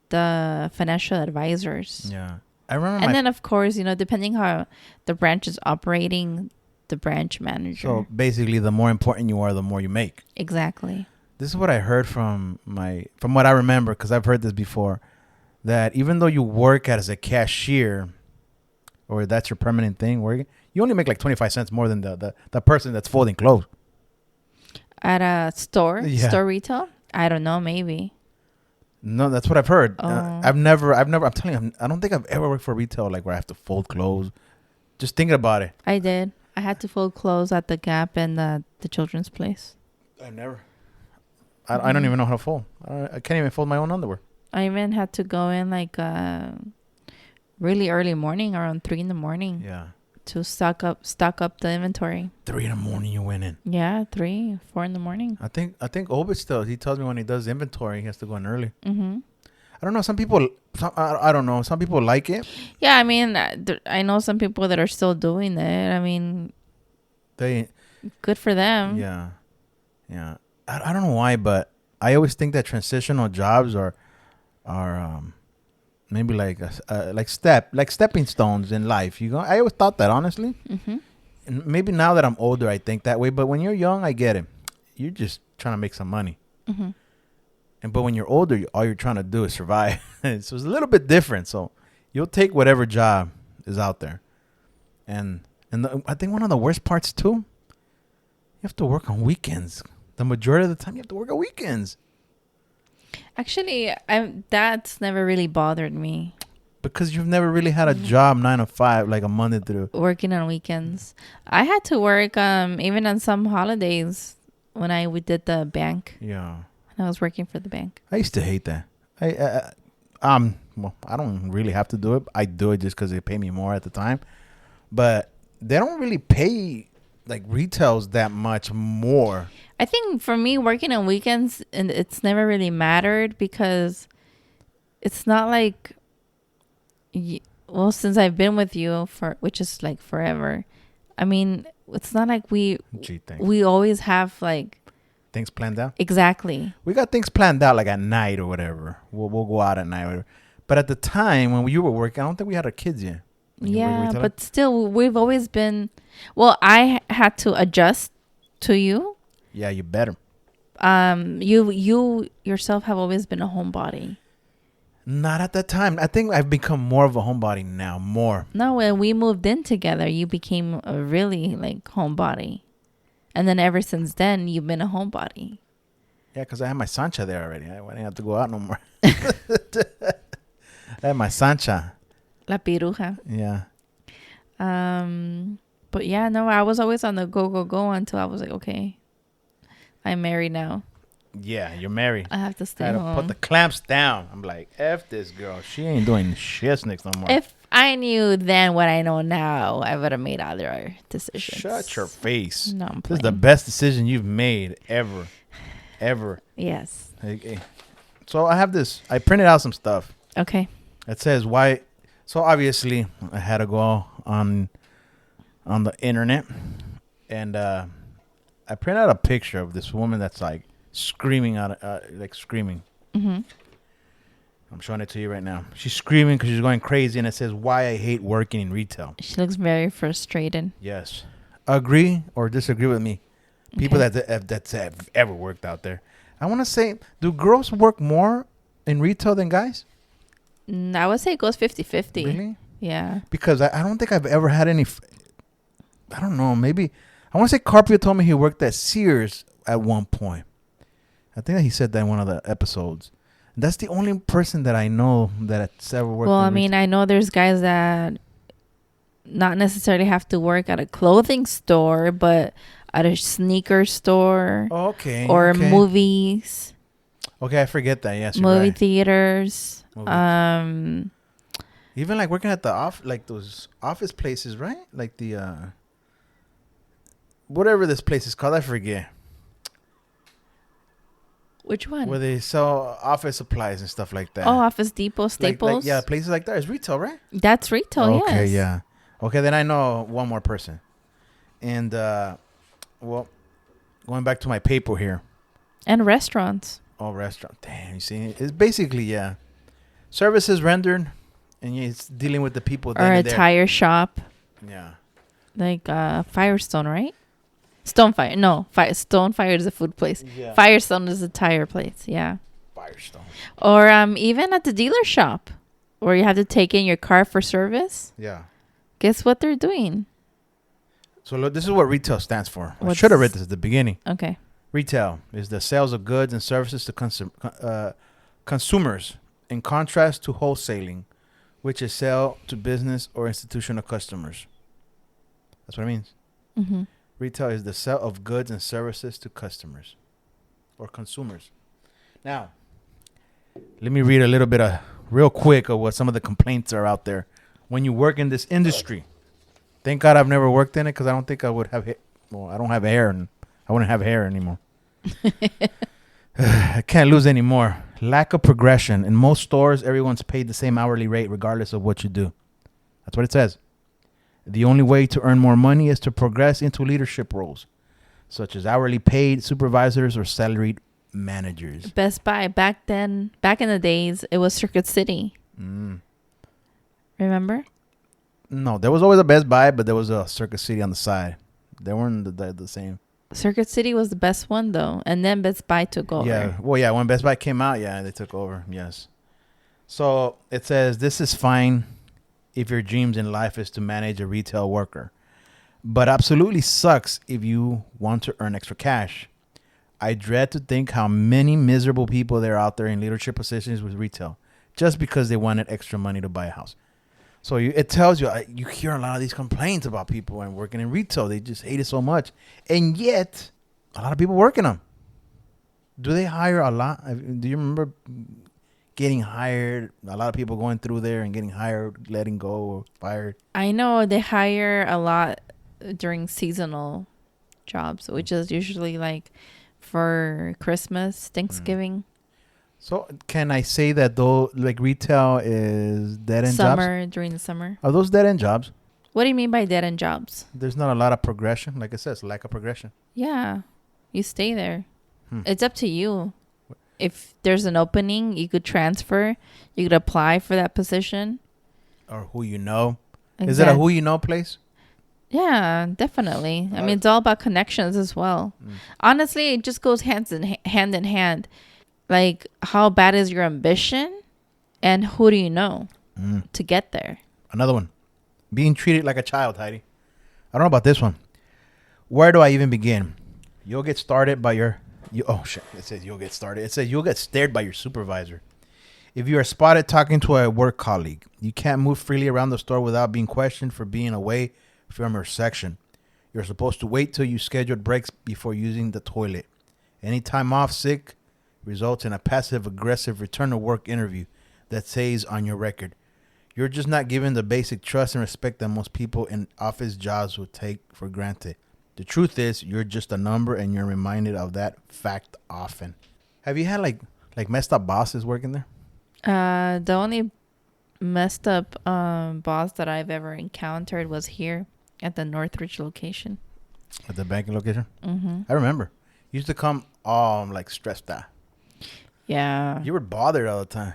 Speaker 3: the financial advisors.
Speaker 2: Yeah. I remember.
Speaker 3: And then, of course, you know, depending how the branch is operating, the branch manager.
Speaker 2: So basically, the more important you are, the more you make.
Speaker 3: Exactly.
Speaker 2: This is what I heard from what I remember, because I've heard this before, that even though you work as a cashier, or that's your permanent thing, working, you only make like 25 cents more than the person that's folding clothes.
Speaker 3: At a store retail? I don't know, maybe.
Speaker 2: No, that's what I've heard.
Speaker 3: Oh.
Speaker 2: I'm telling you, I don't think I've ever worked for retail, like where I have to fold clothes. Just thinking about it.
Speaker 3: I did. I had to fold clothes at the Gap and the children's place.
Speaker 2: I don't even know how to fold. I can't even fold my own underwear.
Speaker 3: I even had to go in like really early morning, around 3 a.m.
Speaker 2: Yeah.
Speaker 3: to stock up the inventory.
Speaker 2: 3 a.m. you went in.
Speaker 3: Yeah, 3, 4 in.
Speaker 2: I think Obit still. He tells me when he does inventory, he has to go in early.
Speaker 3: Mm-hmm.
Speaker 2: I don't know. Some people. I don't know. Some people like it.
Speaker 3: Yeah, I mean, I know some people that are still doing it. I mean,
Speaker 2: They.
Speaker 3: good for them.
Speaker 2: Yeah. Yeah. I don't know why, but I always think that transitional jobs are maybe like stepping stones in life. I always thought that, honestly.
Speaker 3: Mm-hmm.
Speaker 2: And maybe now that I'm older, I think that way. But when you're young, I get it. You're just trying to make some money.
Speaker 3: Mm-hmm.
Speaker 2: But when you're older, all you're trying to do is survive. So it's a little bit different. So you'll take whatever job is out there. And I think one of the worst parts too, you have to work on weekends. The majority of the time, you have to work on weekends.
Speaker 3: Actually, that's never really bothered me.
Speaker 2: Because you've never really had a job 9 to 5, like a Monday through.
Speaker 3: Working on weekends. I had to work even on some holidays when we did the bank.
Speaker 2: Yeah.
Speaker 3: I was working for the bank.
Speaker 2: I used to hate that. Well, I don't really have to do it. I do it just because they pay me more at the time. But they don't really pay like retails that much more.
Speaker 3: I think for me, working on weekends, and it's never really mattered because it's not like, well, since I've been with you which is like forever. I mean, it's not like we always have like
Speaker 2: things planned out.
Speaker 3: Exactly.
Speaker 2: We got things planned out like at night or whatever. We'll go out at night or whatever. But at the time when you were working, I don't think we had our kids yet.
Speaker 3: Yeah, but still, we've always been. Well, I had to adjust to you.
Speaker 2: Yeah, you better.
Speaker 3: You yourself have always been a homebody.
Speaker 2: Not at that time. I think I've become more of a homebody now. More.
Speaker 3: No, when we moved in together, you became a really like homebody, and then ever since then, you've been a homebody.
Speaker 2: Yeah, because I had my Sancha there already. I didn't have to go out no more. I had my Sancha.
Speaker 3: La piruja.
Speaker 2: Yeah.
Speaker 3: But yeah, no, I was always on the go until I was like, okay, I'm married now.
Speaker 2: Yeah, you're married.
Speaker 3: I have to stay
Speaker 2: I had
Speaker 3: home.
Speaker 2: to put the clamps down. I'm like, F this girl. She ain't doing shit next no more.
Speaker 3: If I knew then what I know now, I would have made other decisions.
Speaker 2: Shut your face.
Speaker 3: No, I'm
Speaker 2: This is the best decision you've made ever. Ever.
Speaker 3: Yes.
Speaker 2: Okay. So I have this. I printed out some stuff.
Speaker 3: Okay.
Speaker 2: It says why. So obviously I had to go on the internet, and I printed out a picture of this woman that's like screaming screaming.
Speaker 3: Mm-hmm.
Speaker 2: I'm showing it to you right now. She's screaming because she's going crazy, and it says why I hate working in retail.
Speaker 3: She looks very frustrated.
Speaker 2: Yes. Agree or disagree with me? People that have ever worked out there. I want to say, do girls work more in retail than guys?
Speaker 3: I would say it goes 50-50.
Speaker 2: Really?
Speaker 3: Yeah.
Speaker 2: Because I don't think I've ever had any. I don't know. Maybe I want to say Carpio told me he worked at Sears at one point. I think that he said that in one of the episodes. And that's the only person that I know that's ever worked.
Speaker 3: Well, I mean, I know there's guys that not necessarily have to work at a clothing store, but at a sneaker store.
Speaker 2: Oh, okay.
Speaker 3: Or
Speaker 2: okay.
Speaker 3: movies.
Speaker 2: Okay, I forget that. Yes,
Speaker 3: movie
Speaker 2: right.
Speaker 3: theaters.
Speaker 2: Even like working at those office places, right? Like the whatever this place is called, I forget.
Speaker 3: Which one?
Speaker 2: Where they sell office supplies and stuff like that.
Speaker 3: Oh, Office Depot, Staples.
Speaker 2: Yeah, places like that. It's retail, right?
Speaker 3: That's retail, yes.
Speaker 2: Okay, yeah. Okay, then I know one more person. And, well, going back to my paper here.
Speaker 3: And restaurants.
Speaker 2: Oh, restaurant. Damn, you see? It's basically, yeah. Services rendered, and it's dealing with the people.
Speaker 3: Or a tire shop.
Speaker 2: Yeah.
Speaker 3: Like Firestone, right? Stonefire. No, Stonefire is a food place.
Speaker 2: Yeah.
Speaker 3: Firestone is a tire place. Yeah.
Speaker 2: Firestone.
Speaker 3: Or even at the dealer shop, where you have to take in your car for service.
Speaker 2: Yeah.
Speaker 3: Guess what they're doing?
Speaker 2: So look, this is what retail stands for. I should have read this at the beginning.
Speaker 3: Okay.
Speaker 2: Retail is the sales of goods and services to consumers, in contrast to wholesaling, which is sell to business or institutional customers. That's what it means.
Speaker 3: Mm-hmm.
Speaker 2: Retail is the sale of goods and services to customers or consumers. Now, let me read a little bit of real quick of what some of the complaints are out there when you work in this industry. Thank God I've never worked in it because I don't think I would have. I don't have hair, and I wouldn't have hair anymore. I can't lose anymore. Lack of progression. In most stores, everyone's paid the same hourly rate regardless of what you do. That's what it says. The only way to earn more money is to progress into leadership roles, such as hourly paid supervisors or salaried managers.
Speaker 3: Best Buy back then, back in the days, it was Circuit City. Remember?
Speaker 2: No, there was always a Best Buy, but there was a Circuit City on the side. They weren't the same.
Speaker 3: Circuit City was the best one though, and then Best Buy took over.
Speaker 2: Yeah, well, yeah, when Best Buy came out, yeah, they took over. Yes. So it says this is fine if your dreams in life is to manage a retail worker, but absolutely sucks if you want to earn extra cash. I dread to think how many miserable people there are out there in leadership positions with retail just because they wanted extra money to buy a house. So it tells you, you hear a lot of these complaints about people and working in retail. They just hate it so much. And yet, a lot of people work in them. Do they hire a lot? Do you remember getting hired? A lot of people going through there and getting hired, letting go, or fired.
Speaker 3: I know they hire a lot during seasonal jobs, which is usually like for Christmas, Thanksgiving.
Speaker 2: So can I say that though, like retail is dead end jobs?
Speaker 3: During the summer.
Speaker 2: Are those dead end jobs?
Speaker 3: What do you mean by dead end jobs?
Speaker 2: There's not a lot of progression. Like it says, lack of progression.
Speaker 3: Yeah. You stay there. It's up to you. If there's an opening, you could transfer. You could apply for that position.
Speaker 2: Or who you know.
Speaker 3: Exactly.
Speaker 2: Is it a who you know place?
Speaker 3: Yeah, definitely. I mean, it's all about connections as well. Honestly, it just goes hand in hand. Like, how bad is your ambition and who do you know to get there?
Speaker 2: Another one. Being treated like a child, Heidi. I don't know about this one. Where do I even begin? You'll get started by your... oh, shit. It says you'll get started. It says you'll get stared by your supervisor. If you are spotted talking to a work colleague, you can't move freely around the store without being questioned for being away from your section. You're supposed to wait till you scheduled breaks before using the toilet. Any time off sick results in a passive-aggressive return to work interview that says on your record, you're just not given the basic trust and respect that most people in office jobs would take for granted. The truth is, you're just a number and you're reminded of that fact often. Have you had like messed up bosses working there?
Speaker 3: The only messed up boss that I've ever encountered was here at the Northridge location.
Speaker 2: At the banking location?
Speaker 3: Mm-hmm.
Speaker 2: I remember. You used to come all like stressed out.
Speaker 3: Yeah.
Speaker 2: You were bothered all the time.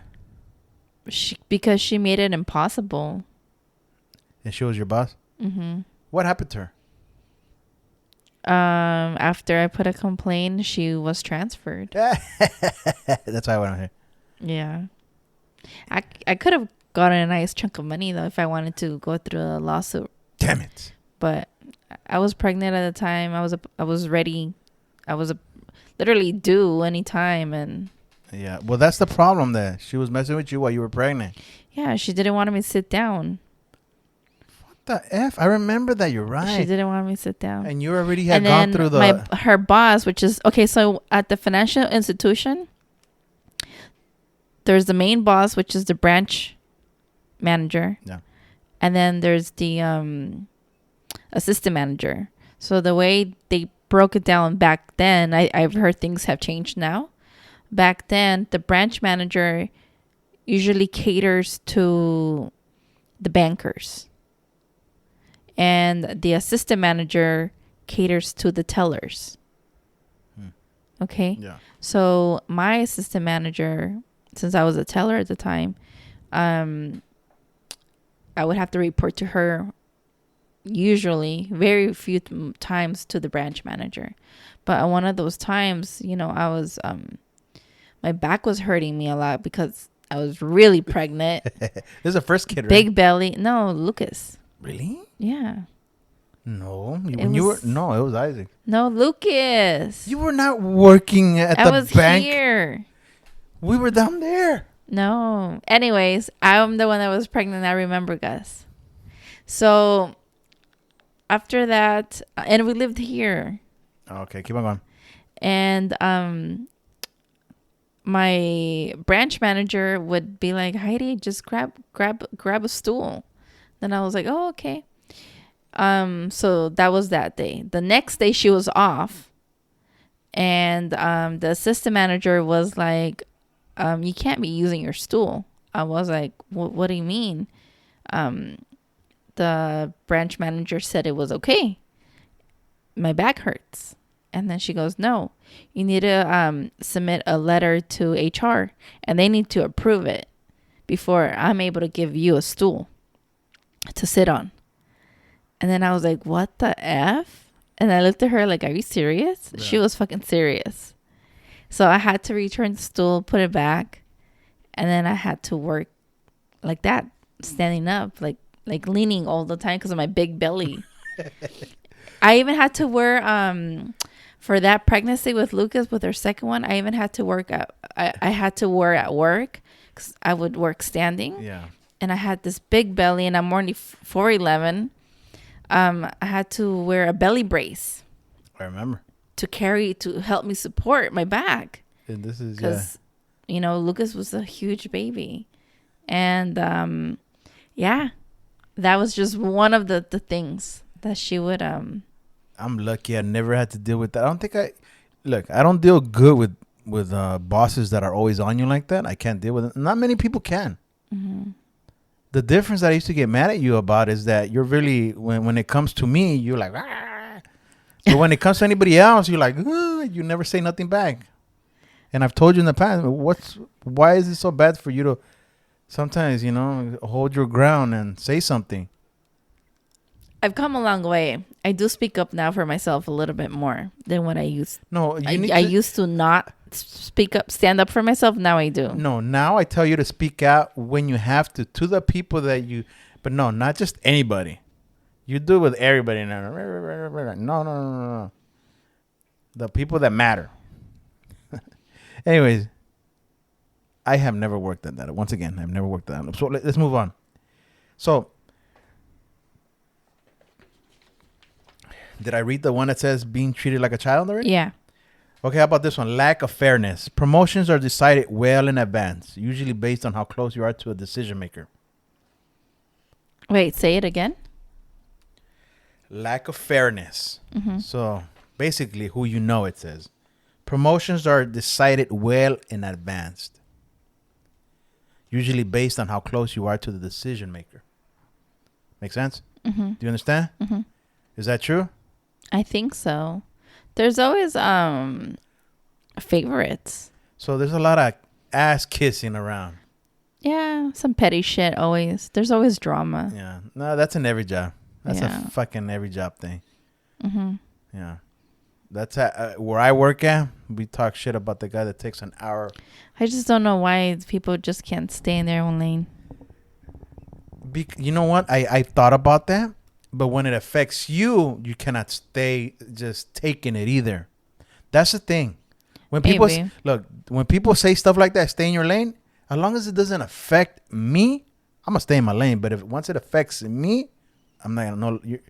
Speaker 3: Because she made it impossible.
Speaker 2: And she was your boss?
Speaker 3: Mm-hmm.
Speaker 2: What happened to her?
Speaker 3: After I put a complaint, she was transferred.
Speaker 2: That's why I went on here.
Speaker 3: Yeah. I could have gotten a nice chunk of money, though, if I wanted to go through a lawsuit.
Speaker 2: Damn it.
Speaker 3: But I was pregnant at the time. I was ready. I was literally due anytime. And
Speaker 2: yeah. Well, that's the problem there. She was messing with you while you were pregnant.
Speaker 3: yeah, she didn't want me to sit down.
Speaker 2: What the F? I remember that. You're right.
Speaker 3: She didn't want me to sit down.
Speaker 2: And you already had gone through
Speaker 3: her boss, which is, okay, so at the financial institution, there's the main boss, which is the branch manager.
Speaker 2: Yeah.
Speaker 3: And then there's the assistant manager. So the way they broke it down back then, I've heard things have changed now. Back then, the branch manager usually caters to the bankers. And the assistant manager caters to the tellers. Okay?
Speaker 2: Yeah.
Speaker 3: So my assistant manager, since I was a teller at the time, I would have to report to her usually very few times to the branch manager. But on one of those times, I was my back was hurting me a lot because I was really pregnant.
Speaker 2: This is the first kid, right?
Speaker 3: Big belly. No, Lucas.
Speaker 2: Really?
Speaker 3: Yeah.
Speaker 2: No. No, it was Isaac.
Speaker 3: No, Lucas.
Speaker 2: You were not working at the bank.
Speaker 3: I was here.
Speaker 2: We were down there.
Speaker 3: No. Anyways, I'm the one that was pregnant. I remember, Gus. So after that, and we lived here.
Speaker 2: Okay, keep on going.
Speaker 3: And my branch manager would be like, Heidi, just grab a stool. Then I was like, oh, okay. So that was that day. The next day she was off, and the assistant manager was like, you can't be using your stool. I was like, what do you mean? The branch manager said it was okay. My back hurts. And then she goes, no, you need to submit a letter to HR, and they need to approve it before I'm able to give you a stool to sit on. And then I was like, what the F? And I looked at her like, are you serious? Yeah. She was fucking serious. So I had to return the stool, put it back. And then I had to work like that, standing up, like leaning all the time because of my big belly. I even had to wear, for that pregnancy with Lucas, with her second one, I even had to work I had to wear at work because I would work standing.
Speaker 2: Yeah.
Speaker 3: And I had this big belly, and I'm only 4'11". I had to wear a belly brace.
Speaker 2: I remember.
Speaker 3: To help me support my back.
Speaker 2: And this is,
Speaker 3: because, Lucas was a huge baby. And, that was just one of the things that she would,
Speaker 2: I'm lucky I never had to deal with that. I don't think I don't deal good with bosses that are always on you like that. I can't deal with it. Not many people can.
Speaker 3: Mm-hmm.
Speaker 2: The difference that I used to get mad at you about is that you're really, when it comes to me, you're like, ah. But when it comes to anybody else, you're like, you never say nothing back. And I've told you in the past, why is it so bad for you to sometimes, hold your ground and say something?
Speaker 3: I've come a long way. I do speak up now for myself a little bit more than what I used.
Speaker 2: No,
Speaker 3: I used to not stand up for myself. Now I do.
Speaker 2: No, now I tell you to speak out when you have to the people that you, but no, not just anybody. You do it with everybody. No. The people that matter. Anyways, I have never worked at that. Once again, I've never worked at that. So let's move on. So, did I read the one that says being treated like a child already?
Speaker 3: Yeah.
Speaker 2: Okay, how about this one? Lack of fairness. Promotions are decided well in advance, usually based on how close you are to a decision maker.
Speaker 3: Wait, say it again.
Speaker 2: Lack of fairness.
Speaker 3: Mm-hmm.
Speaker 2: So, basically, who you know, it says. Promotions are decided well in advance, usually based on how close you are to the decision maker. Make sense?
Speaker 3: Mm-hmm.
Speaker 2: Do you understand?
Speaker 3: Mm-hmm.
Speaker 2: Is that true?
Speaker 3: I think so. There's always favorites.
Speaker 2: So there's a lot of ass kissing around.
Speaker 3: Yeah, some petty shit always. There's always drama.
Speaker 2: Yeah. No, that's in every job. That's
Speaker 3: Yeah.
Speaker 2: a fucking every job thing.
Speaker 3: Mm-hmm.
Speaker 2: Yeah. That's where I work at. We talk shit about the guy that takes an hour.
Speaker 3: I just don't know why people just can't stay in their own lane.
Speaker 2: You know what? I thought about that. But when it affects you, you cannot stay just taking it either. That's the thing. When people when people say stuff like that, stay in your lane. As long as it doesn't affect me, I'm gonna stay in my lane. But once it affects me, I'm not gonna know. You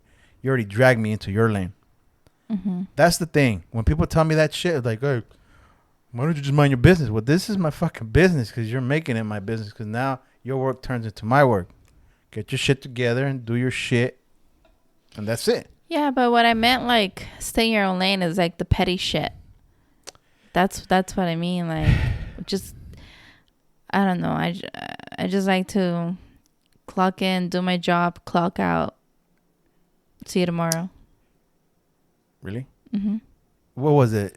Speaker 2: already dragged me into your lane.
Speaker 3: Mm-hmm.
Speaker 2: That's the thing. When people tell me that shit, like, hey, why don't you just mind your business? Well, this is my fucking business because you're making it my business. Because now your work turns into my work. Get your shit together and do your shit. And that's it.
Speaker 3: Yeah, but what I meant, like, stay in your own lane is like the petty shit. That's what I mean. Like, just, I don't know. I just like to clock in, do my job, clock out. See you tomorrow.
Speaker 2: Really?
Speaker 3: Mm-hmm.
Speaker 2: What was it?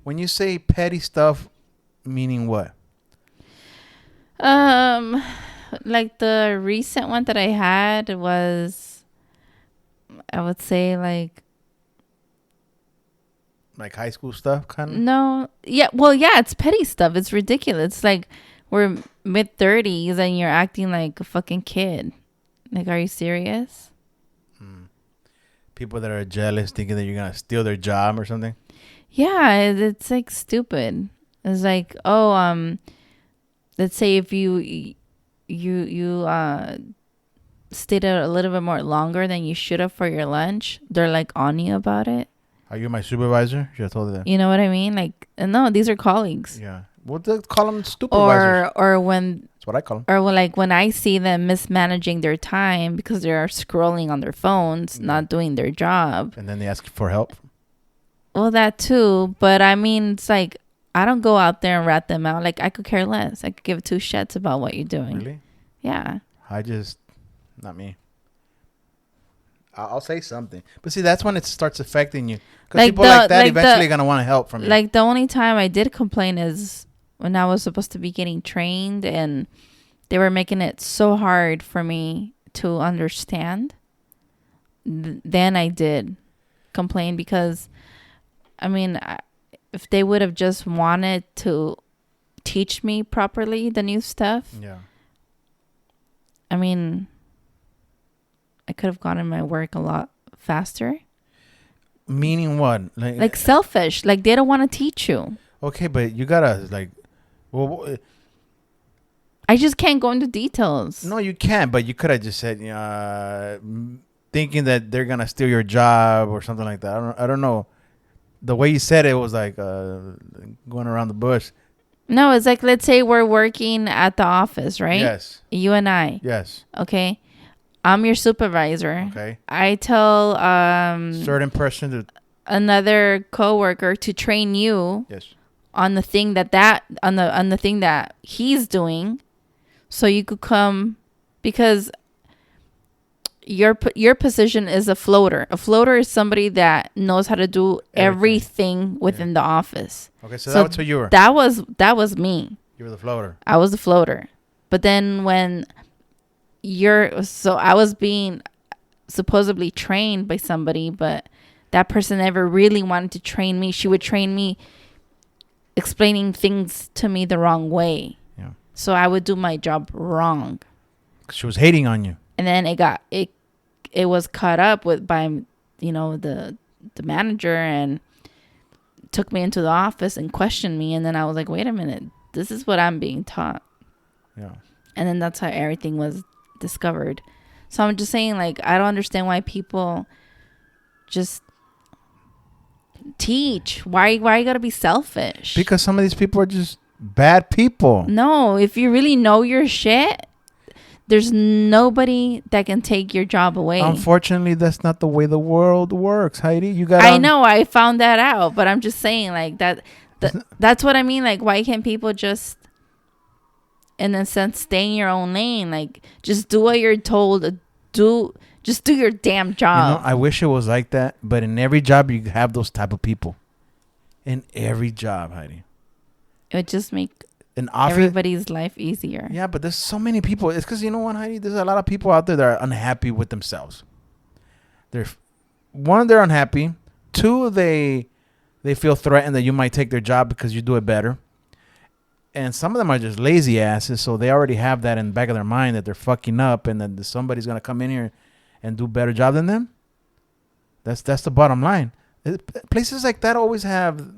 Speaker 2: When you say petty stuff, meaning what?
Speaker 3: Like the recent one that I had was, I would say like
Speaker 2: high school stuff, kind of?
Speaker 3: No. Yeah. Well, yeah, it's petty stuff. It's ridiculous. It's like we're mid-30s and you're acting like a fucking kid. Like, are you serious?
Speaker 2: People that are jealous, thinking that you're going to steal their job or something?
Speaker 3: Yeah, it's like stupid. It's like, oh, let's say if you stayed out a little bit more longer than you should have for your lunch, they're like on you about it.
Speaker 2: Are you my supervisor? Should have told her that.
Speaker 3: You know what I mean? Like, no, these are colleagues.
Speaker 2: Yeah. What do they call them? Supervisors.
Speaker 3: or when
Speaker 2: That's what I call them.
Speaker 3: or when I see them mismanaging their time because they're scrolling on their phones, not doing their job.
Speaker 2: And then they ask for help.
Speaker 3: Well, that too. But I mean, it's like, I don't go out there and rat them out. Like, I could care less. I could give two shits about what you're doing.
Speaker 2: Really?
Speaker 3: Yeah.
Speaker 2: Not me. I'll say something. But see, that's when it starts affecting you. Because
Speaker 3: Like
Speaker 2: people
Speaker 3: the-
Speaker 2: like that
Speaker 3: like
Speaker 2: eventually
Speaker 3: the-
Speaker 2: going to want to help from you.
Speaker 3: Like, the only time I did complain is when I was supposed to be getting trained and they were making it so hard for me to understand. Then I did complain because, I mean, if they would have just wanted to teach me properly the new stuff,
Speaker 2: Yeah.
Speaker 3: I mean, I could have gotten my work a lot faster.
Speaker 2: Meaning what?
Speaker 3: Like selfish. Like, they don't want to teach you.
Speaker 2: Okay, but you got to, like... Well,
Speaker 3: I just can't go into details.
Speaker 2: no, you can't. But you could have just said, thinking that they're going to steal your job or something like that. I don't know. The way you said it was like going around the bush.
Speaker 3: No, it's like, let's say we're working at the office, right?
Speaker 2: Yes.
Speaker 3: You and I.
Speaker 2: Yes.
Speaker 3: Okay. I'm your supervisor.
Speaker 2: Okay.
Speaker 3: I tell
Speaker 2: Certain person to...
Speaker 3: another coworker to train you
Speaker 2: Yes.
Speaker 3: on the thing on the thing that he's doing, so you could come, because your position is a floater. A floater is somebody that knows how to do everything within the office.
Speaker 2: Okay, so that's who you were.
Speaker 3: That was me.
Speaker 2: You were the floater.
Speaker 3: I was the floater. But then when I was being supposedly trained by somebody, but that person never really wanted to train me. She would train me explaining things to me the wrong way.
Speaker 2: Yeah.
Speaker 3: So I would do my job wrong.
Speaker 2: She was hating on you.
Speaker 3: And then it was caught up by the manager, and took me into the office and questioned me. And then I was like, wait a minute, this is what I'm being taught.
Speaker 2: Yeah.
Speaker 3: And then that's how everything was discovered. So I'm just saying, like, I don't understand why people just teach. Why you gotta be selfish?
Speaker 2: Because some of these people are just bad people.
Speaker 3: No, if you really know your shit, there's nobody that can take your job away.
Speaker 2: Unfortunately, that's not the way the world works, Heidi. You got.
Speaker 3: I know, I found that out, but I'm just saying, like, that's what I mean. Like, why can't people just, in a sense, stay in your own lane? Like, just do what you're told. Just do your damn job.
Speaker 2: I wish it was like that, but in every job you have those type of people. In every job, Heidi.
Speaker 3: It would just make
Speaker 2: an office,
Speaker 3: everybody's life easier.
Speaker 2: Yeah, but there's so many people. It's because, you know what, Heidi? There's a lot of people out there that are unhappy with themselves. They're unhappy. Two, they feel threatened that you might take their job because you do it better. And some of them are just lazy asses, so they already have that in the back of their mind that they're fucking up and that somebody's going to come in here and do a better job than them. That's the bottom line. Places like that always have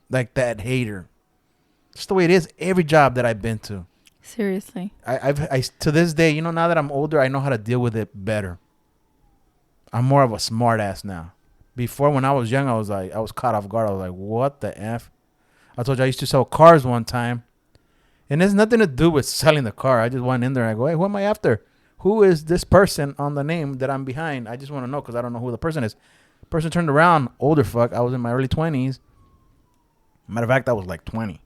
Speaker 2: like that hater. Just the way it is. Every job that I've been to.
Speaker 3: Seriously.
Speaker 2: I to this day, now that I'm older, I know how to deal with it better. I'm more of a smart ass now. Before, when I was young, I was caught off guard. I was like, what the F? I told you I used to sell cars one time. And there's nothing to do with selling the car. I just went in there and I go, hey, who am I after? Who is this person on the name that I'm behind? I just want to know because I don't know who the person is. Person turned around, older fuck. I was in my early 20s. Matter of fact, I was like 20.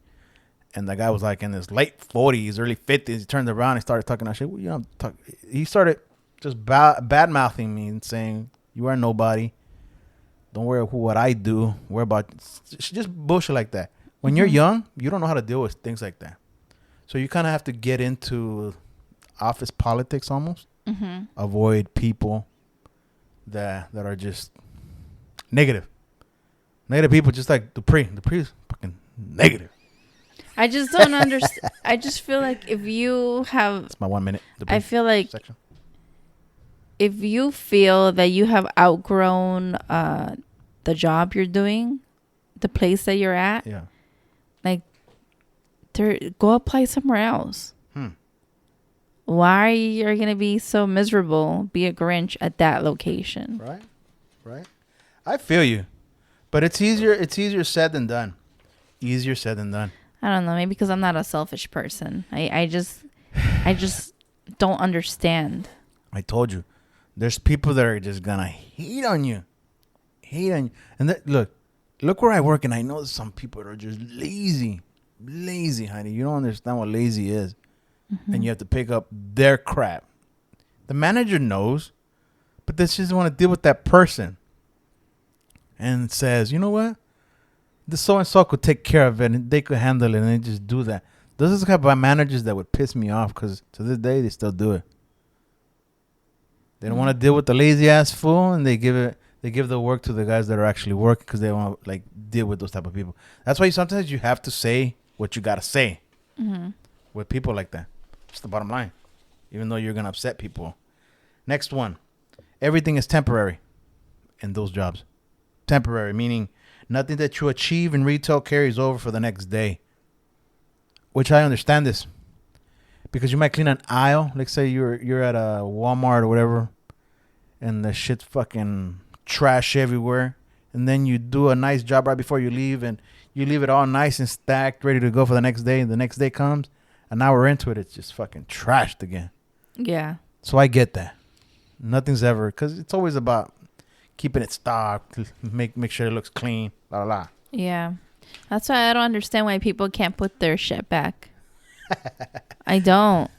Speaker 2: And the guy was like in his late 40s, early 50s. He turned around and started talking that shit. He started just bad mouthing me and saying, you are nobody. Don't worry what I do. Worry about just bullshit like that. When you're young, you don't know how to deal with things like that. So you kind of have to get into office politics almost. Mm-hmm. Avoid people that are just negative. Negative people, just like Dupree. Dupree is fucking negative.
Speaker 3: I just don't understand. I just feel like if you have...
Speaker 2: It's my 1 minute.
Speaker 3: I feel like
Speaker 2: section.
Speaker 3: If you feel that you have outgrown the job you're doing, the place that you're at,
Speaker 2: yeah,
Speaker 3: like, go apply somewhere else. Why are you going to be so miserable, be a Grinch at that location?
Speaker 2: Right. I feel you. But it's easier said than done. Easier said than done.
Speaker 3: I don't know. Maybe because I'm not a selfish person. I just don't understand.
Speaker 2: I told you, there's people that are just gonna hate on you. And look where I work, and I know some people that are just lazy, honey. You don't understand what lazy is, and you have to pick up their crap. The manager knows, but they just want to deal with that person, and says, you know what, the so and so could take care of it, and they could handle it, and they just do that. Those are the type of managers that would piss me off, because to this day they still do it. They don't want to deal with the lazy ass fool, and they give the work to the guys that are actually working, because they want to deal with those type of people. That's why sometimes you have to say what you gotta say with people like that. That's the bottom line. Even though you're gonna upset people. Next one, everything is temporary in those jobs. Temporary meaning nothing that you achieve in retail carries over for the next day. Which I understand this, because you might clean an aisle. Like say you're at a Walmart or whatever, and the shit's fucking trash everywhere, and then you do a nice job right before you leave, and you leave it all nice and stacked, ready to go for the next day. And the next day comes, an hour into it, it's just fucking trashed again.
Speaker 3: Yeah.
Speaker 2: So I get that. Nothing's ever, because it's always about keeping it stocked, make sure it looks clean, blah, blah, blah.
Speaker 3: Yeah. That's why I don't understand why people can't put their shit back. I don't.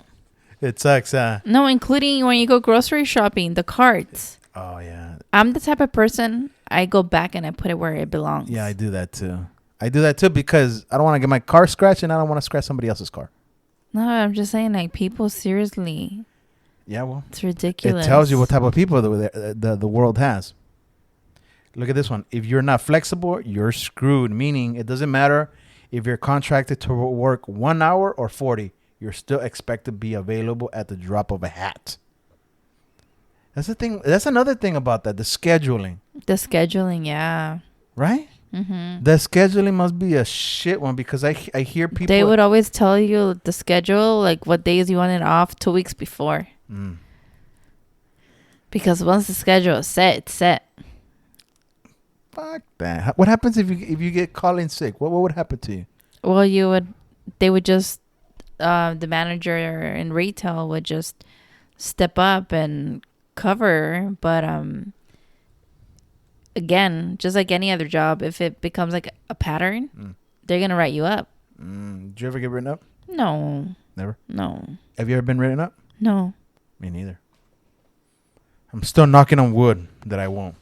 Speaker 2: It sucks, huh?
Speaker 3: No, including when you go grocery shopping, the carts.
Speaker 2: Oh, yeah.
Speaker 3: I'm the type of person, I go back and I put it where it belongs.
Speaker 2: Yeah, I do that too. Because I don't want to get my car scratched, and I don't want to scratch somebody else's car.
Speaker 3: No, I'm just saying, like, people, seriously.
Speaker 2: Yeah, well.
Speaker 3: It's ridiculous.
Speaker 2: It tells you what type of people the world has. Look at this one. If you're not flexible, you're screwed. Meaning, it doesn't matter if you're contracted to work 1 hour or 40. You're still expected to be available at the drop of a hat. That's the thing. That's another thing about that. The scheduling.
Speaker 3: Yeah.
Speaker 2: Right? Mm-hmm. The scheduling must be a shit one, because I hear people.
Speaker 3: They would always tell you the schedule, like what days you wanted off 2 weeks before. Because once the schedule is set, it's set.
Speaker 2: Fuck that. What happens if you get called in sick? What would happen to you?
Speaker 3: Well, they would just, the manager in retail would just step up and cover. But again, just like any other job, if it becomes like a pattern, they're gonna write you up.
Speaker 2: Did you ever get written up?
Speaker 3: No.
Speaker 2: Never?
Speaker 3: No.
Speaker 2: Have you ever been written up?
Speaker 3: No.
Speaker 2: Me neither. I'm still knocking on wood that I won't.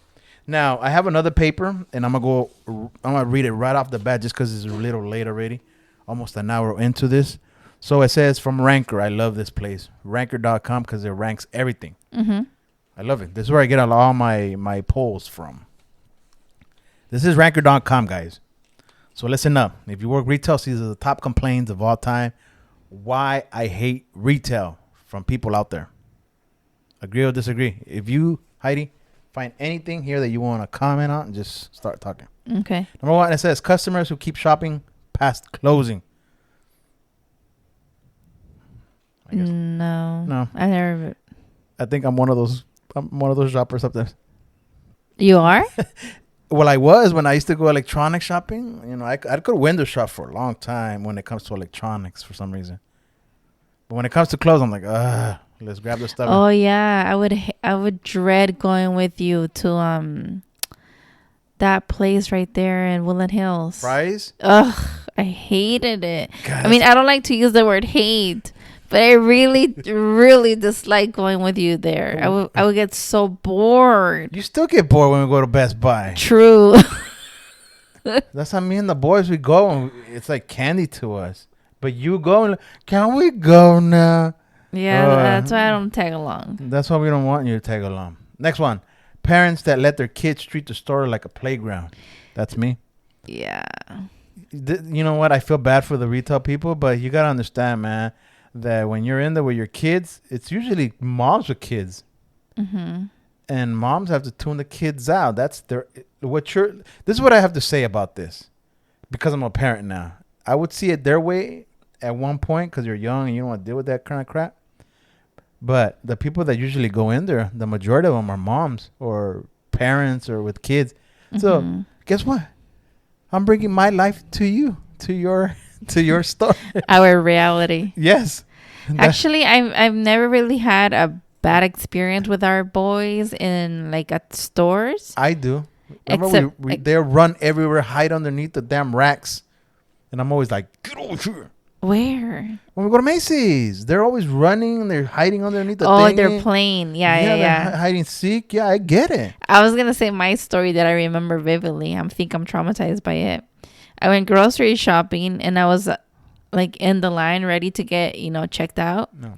Speaker 2: Now, I have another paper, and I'm gonna read it right off the bat, just because it's a little late already, almost an hour into this. So it says from Ranker. I love this place, Ranker.com, because it ranks everything. I love it. This is where I get all my polls from. This is Ranker.com, guys. So listen up. If you work retail, these are the top complaints of all time. Why I hate retail from people out there. Agree or disagree? If you, Heidi, find anything here that you want to comment on, just start talking.
Speaker 3: Okay.
Speaker 2: Number one, it says customers who keep shopping past closing.
Speaker 3: No. I never.
Speaker 2: I think I'm one of those. I'm one of those shoppers sometimes.
Speaker 3: You are?
Speaker 2: Well, I was when I used to go electronic shopping. You know, I could window shop for a long time when it comes to electronics for some reason. But when it comes to clothes, I'm like, let's grab the stuff.
Speaker 3: Oh yeah, I would dread going with you to that place right there in Woodland Hills.
Speaker 2: Fries?
Speaker 3: Ugh, I hated it.
Speaker 2: God.
Speaker 3: I mean, I don't like to use the word hate, but I really, really dislike going with you there. I would get so bored.
Speaker 2: You still get bored when we go to Best Buy.
Speaker 3: True.
Speaker 2: That's how me and the boys, we go, and it's like candy to us. But you go, and can we go now?
Speaker 3: Yeah, that's why I don't tag along.
Speaker 2: That's why we don't want you to tag along. Next one. Parents that let their kids treat the store like a playground. That's me.
Speaker 3: Yeah.
Speaker 2: You know what? I feel bad for the retail people, but you got to understand, man, that when you're in there with your kids, it's usually moms with kids. Mm-hmm. And moms have to tune the kids out. That's this is what I have to say about this, because I'm a parent now. I would see it their way at one point, because you're young and you don't want to deal with that kind of crap. But the people that usually go in there, the majority of them are moms or parents or with kids. Mm-hmm. So guess what? I'm bringing my life to you, to your to your store.
Speaker 3: Our reality.
Speaker 2: Yes.
Speaker 3: Actually, I've never really had a bad experience with our boys in like at stores.
Speaker 2: I do. Remember
Speaker 3: Except
Speaker 2: they run everywhere, hide underneath the damn racks. And I'm always like, get over here.
Speaker 3: Where?
Speaker 2: When we go to Macy's, they're always running. They're hiding underneath the
Speaker 3: Oh,
Speaker 2: thing.
Speaker 3: they're playing. Yeah.
Speaker 2: They're hide and seek. Yeah, I get it.
Speaker 3: I was gonna say my story that I remember vividly. I think I'm traumatized by it. I went grocery shopping and I was like in the line ready to get, checked out.
Speaker 2: No.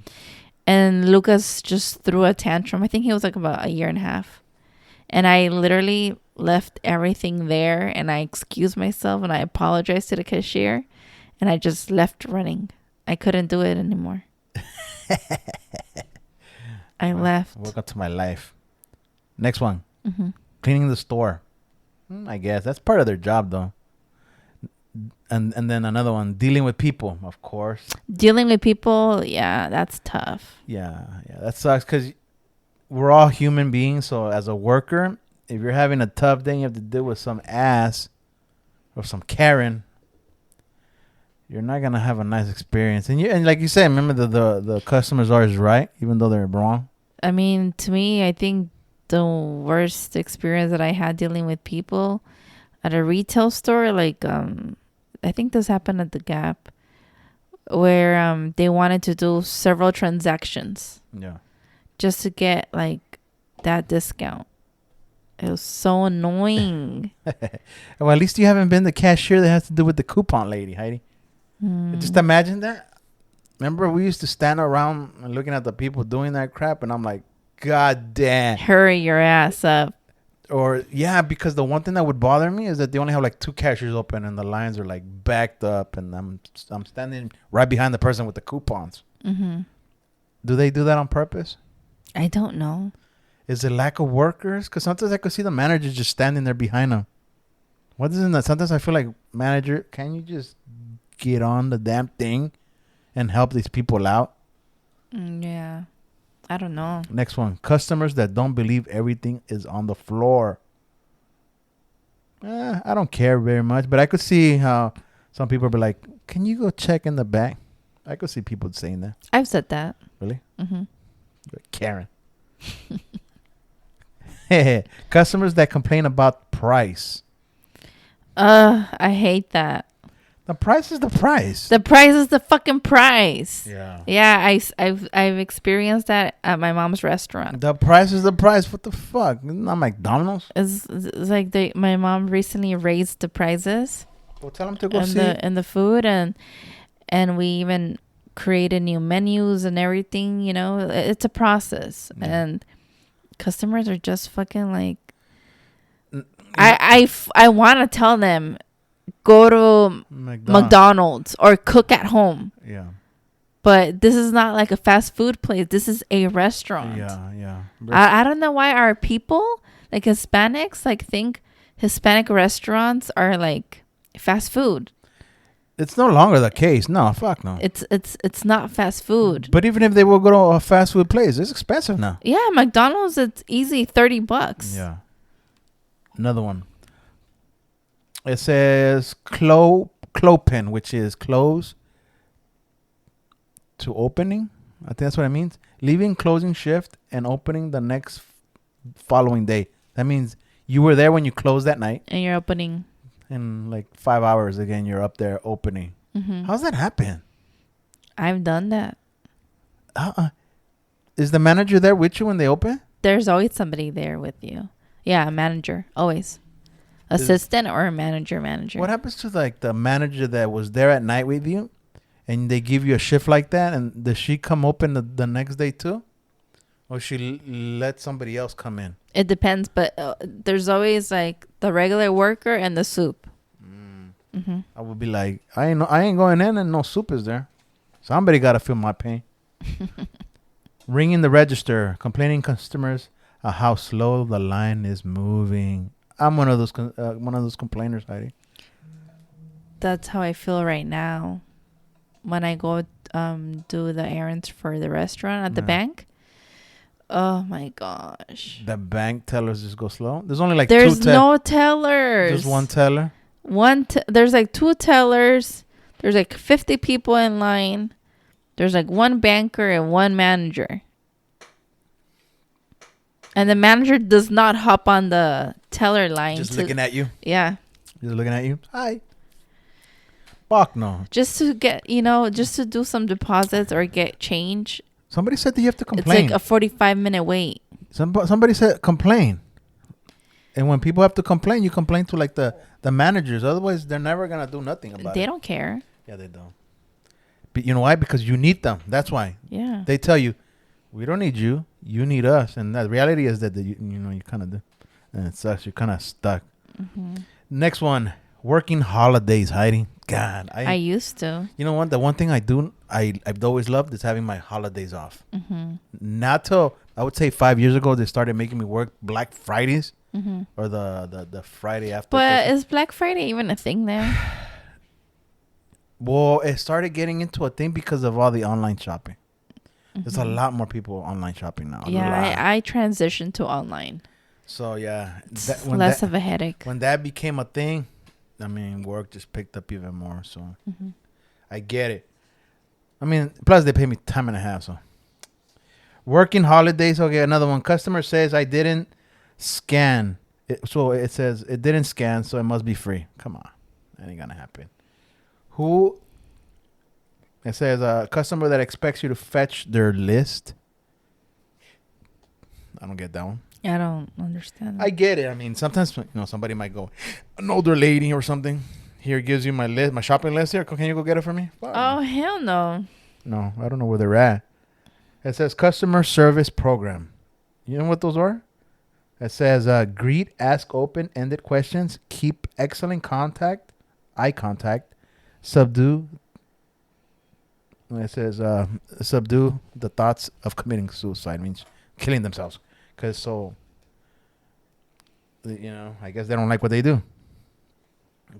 Speaker 3: And Lucas just threw a tantrum. I think he was like about a year and a half. And I literally left everything there and I excused myself and I apologized to the cashier and I just left running. I couldn't do it anymore. I left.
Speaker 2: Welcome to my life. Next one.
Speaker 3: Mm-hmm.
Speaker 2: Cleaning the store. I guess that's part of their job though. And then another one, dealing with people, of course.
Speaker 3: Dealing with people, yeah, that's tough.
Speaker 2: Yeah, that sucks because we're all human beings. So as a worker, if you're having a tough day, you have to deal with some ass or some Karen. You're not gonna have a nice experience. And like you said, remember the customer's always right, even though they're wrong.
Speaker 3: I mean, to me, I think the worst experience that I had dealing with people at a retail store, like I think this happened at the Gap, where they wanted to do several transactions.
Speaker 2: Yeah.
Speaker 3: Just to get like that discount. It was so annoying.
Speaker 2: Well, at least you haven't been the cashier that has to do with the coupon lady, Heidi. Just imagine that. Remember, we used to stand around and looking at the people doing that crap, and I'm like, God damn.
Speaker 3: Hurry your ass up.
Speaker 2: Or, yeah, because the one thing that would bother me is that they only have like 2 cashiers open and the lines are like backed up, and I'm standing right behind the person with the coupons.
Speaker 3: Mm-hmm.
Speaker 2: Do they do that on purpose?
Speaker 3: I don't know.
Speaker 2: Is it lack of workers? Because sometimes I could see the manager just standing there behind them. What isn't that? Sometimes I feel like, manager, can you just get on the damn thing and help these people out?
Speaker 3: Yeah. I don't know.
Speaker 2: Next one. Customers that don't believe everything is on the floor. I don't care very much, but I could see how some people be like, can you go check in the back? I could see people saying that.
Speaker 3: I've said that.
Speaker 2: Really?
Speaker 3: Mm-hmm.
Speaker 2: You're a Karen. Customers that complain about price.
Speaker 3: I hate that.
Speaker 2: The price is the price.
Speaker 3: The price is the fucking price.
Speaker 2: Yeah.
Speaker 3: Yeah, I've experienced that at my mom's restaurant.
Speaker 2: The price is the price. What the fuck? Not McDonald's.
Speaker 3: It's like my mom recently raised the prices.
Speaker 2: Well, tell them to go see.
Speaker 3: And the food and we even created new menus and everything. It's a process, and customers are just fucking like. I want to tell them, go to McDonald's or cook at home.
Speaker 2: Yeah.
Speaker 3: But this is not like a fast food place. This is a restaurant.
Speaker 2: Yeah.
Speaker 3: I don't know why our people, like Hispanics, like think Hispanic restaurants are like fast food.
Speaker 2: It's no longer the case. No, fuck no.
Speaker 3: It's not fast food.
Speaker 2: But even if they will go to a fast food place, it's expensive now.
Speaker 3: Yeah, McDonald's, it's easy $30.
Speaker 2: Yeah. Another one. It says clopen, which is close to opening. I think that's what it means. Leaving closing shift and opening the next following day. That means you were there when you closed that night.
Speaker 3: And you're opening.
Speaker 2: In like 5 hours again, you're up there opening.
Speaker 3: Mm-hmm.
Speaker 2: How's that happen?
Speaker 3: I've done that.
Speaker 2: Is the manager there with you when they open?
Speaker 3: There's always somebody there with you. Yeah, a manager. Always. Assistant or a manager.
Speaker 2: What happens to like the manager that was there at night with you and they give you a shift like that, and does she come open the next day too? Or she let somebody else come in?
Speaker 3: It depends, but there's always like the regular worker and the soup. Mm-hmm.
Speaker 2: I would be like, I ain't going in and no soup is there. Somebody got to feel my pain. Ringing the register, complaining customers how slow the line is moving. I'm one of those complainers, Heidi.
Speaker 3: That's how I feel right now. When I go do the errands for the restaurant at the bank. Oh my gosh.
Speaker 2: The bank tellers just go slow. There's only like
Speaker 3: there's no tellers.
Speaker 2: Just one teller.
Speaker 3: There's like 2 tellers. There's like 50 people in line. There's like one banker and one manager. And the manager does not hop on the teller line.
Speaker 2: Just looking at you.
Speaker 3: Yeah.
Speaker 2: Just looking at you. Hi. Fuck no.
Speaker 3: Just to get, just to do some deposits or get change.
Speaker 2: Somebody said that you have to complain.
Speaker 3: It's like a 45-minute wait.
Speaker 2: Somebody said complain. And when people have to complain, you complain to like the managers. Otherwise, they're never going to do nothing about it.
Speaker 3: They don't care.
Speaker 2: Yeah, they don't. But you know why? Because you need them. That's why.
Speaker 3: Yeah.
Speaker 2: They tell you, we don't need you. You need us. And the reality is that, you kind of do. And it sucks. You're kind of stuck.
Speaker 3: Mm-hmm.
Speaker 2: Next one. Working holidays, Heidi. God.
Speaker 3: I used to.
Speaker 2: You know what? The one thing I do, I've always loved is having my holidays off.
Speaker 3: Mm-hmm.
Speaker 2: Not till, I would say 5 years ago, they started making me work Black Fridays.
Speaker 3: Mm-hmm.
Speaker 2: Or the Friday after.
Speaker 3: But is Black Friday even a thing there?
Speaker 2: Well, it started getting into a thing because of all the online shopping. Mm-hmm. There's a lot more people online shopping now.
Speaker 3: Yeah, I transitioned to online.
Speaker 2: So, yeah.
Speaker 3: It's less of a headache.
Speaker 2: When that became a thing, I mean, work just picked up even more. So, I get it. I mean, plus they pay me time and a half. So, working holidays. Okay, another one. Customer says I didn't scan. So, it says it didn't scan, so it must be free. Come on. That ain't going to happen. Who? It says a customer that expects you to fetch their list. I don't get that one.
Speaker 3: I don't understand that.
Speaker 2: I get it. I mean, sometimes somebody might go, an older lady or something. Here, gives you my list, my shopping list. Here, can you go get it for me? Fuck.
Speaker 3: Oh, hell no.
Speaker 2: No, I don't know where they're at. It says customer service program. You know what those are? It says greet, ask open-ended questions, keep excellent eye contact, subdue. It says subdue the thoughts of committing suicide, means killing themselves. Because I guess they don't like what they do.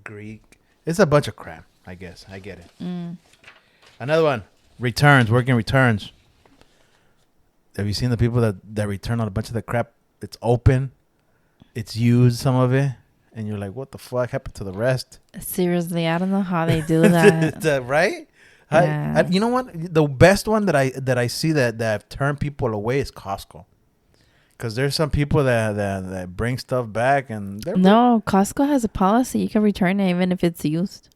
Speaker 2: Greek. It's a bunch of crap, I guess. I get it. Another one. Returns, working returns. Have you seen the people that return on a bunch of the crap? It's open. It's used, some of it. And you're like, what the fuck happened to the rest?
Speaker 3: Seriously, I don't know how they do that.
Speaker 2: Right?
Speaker 3: Yeah.
Speaker 2: You know what? The best one that I see that have turned people away is Costco. Because there's some people that bring stuff back and
Speaker 3: no, Costco has a policy. You can return it even if it's used.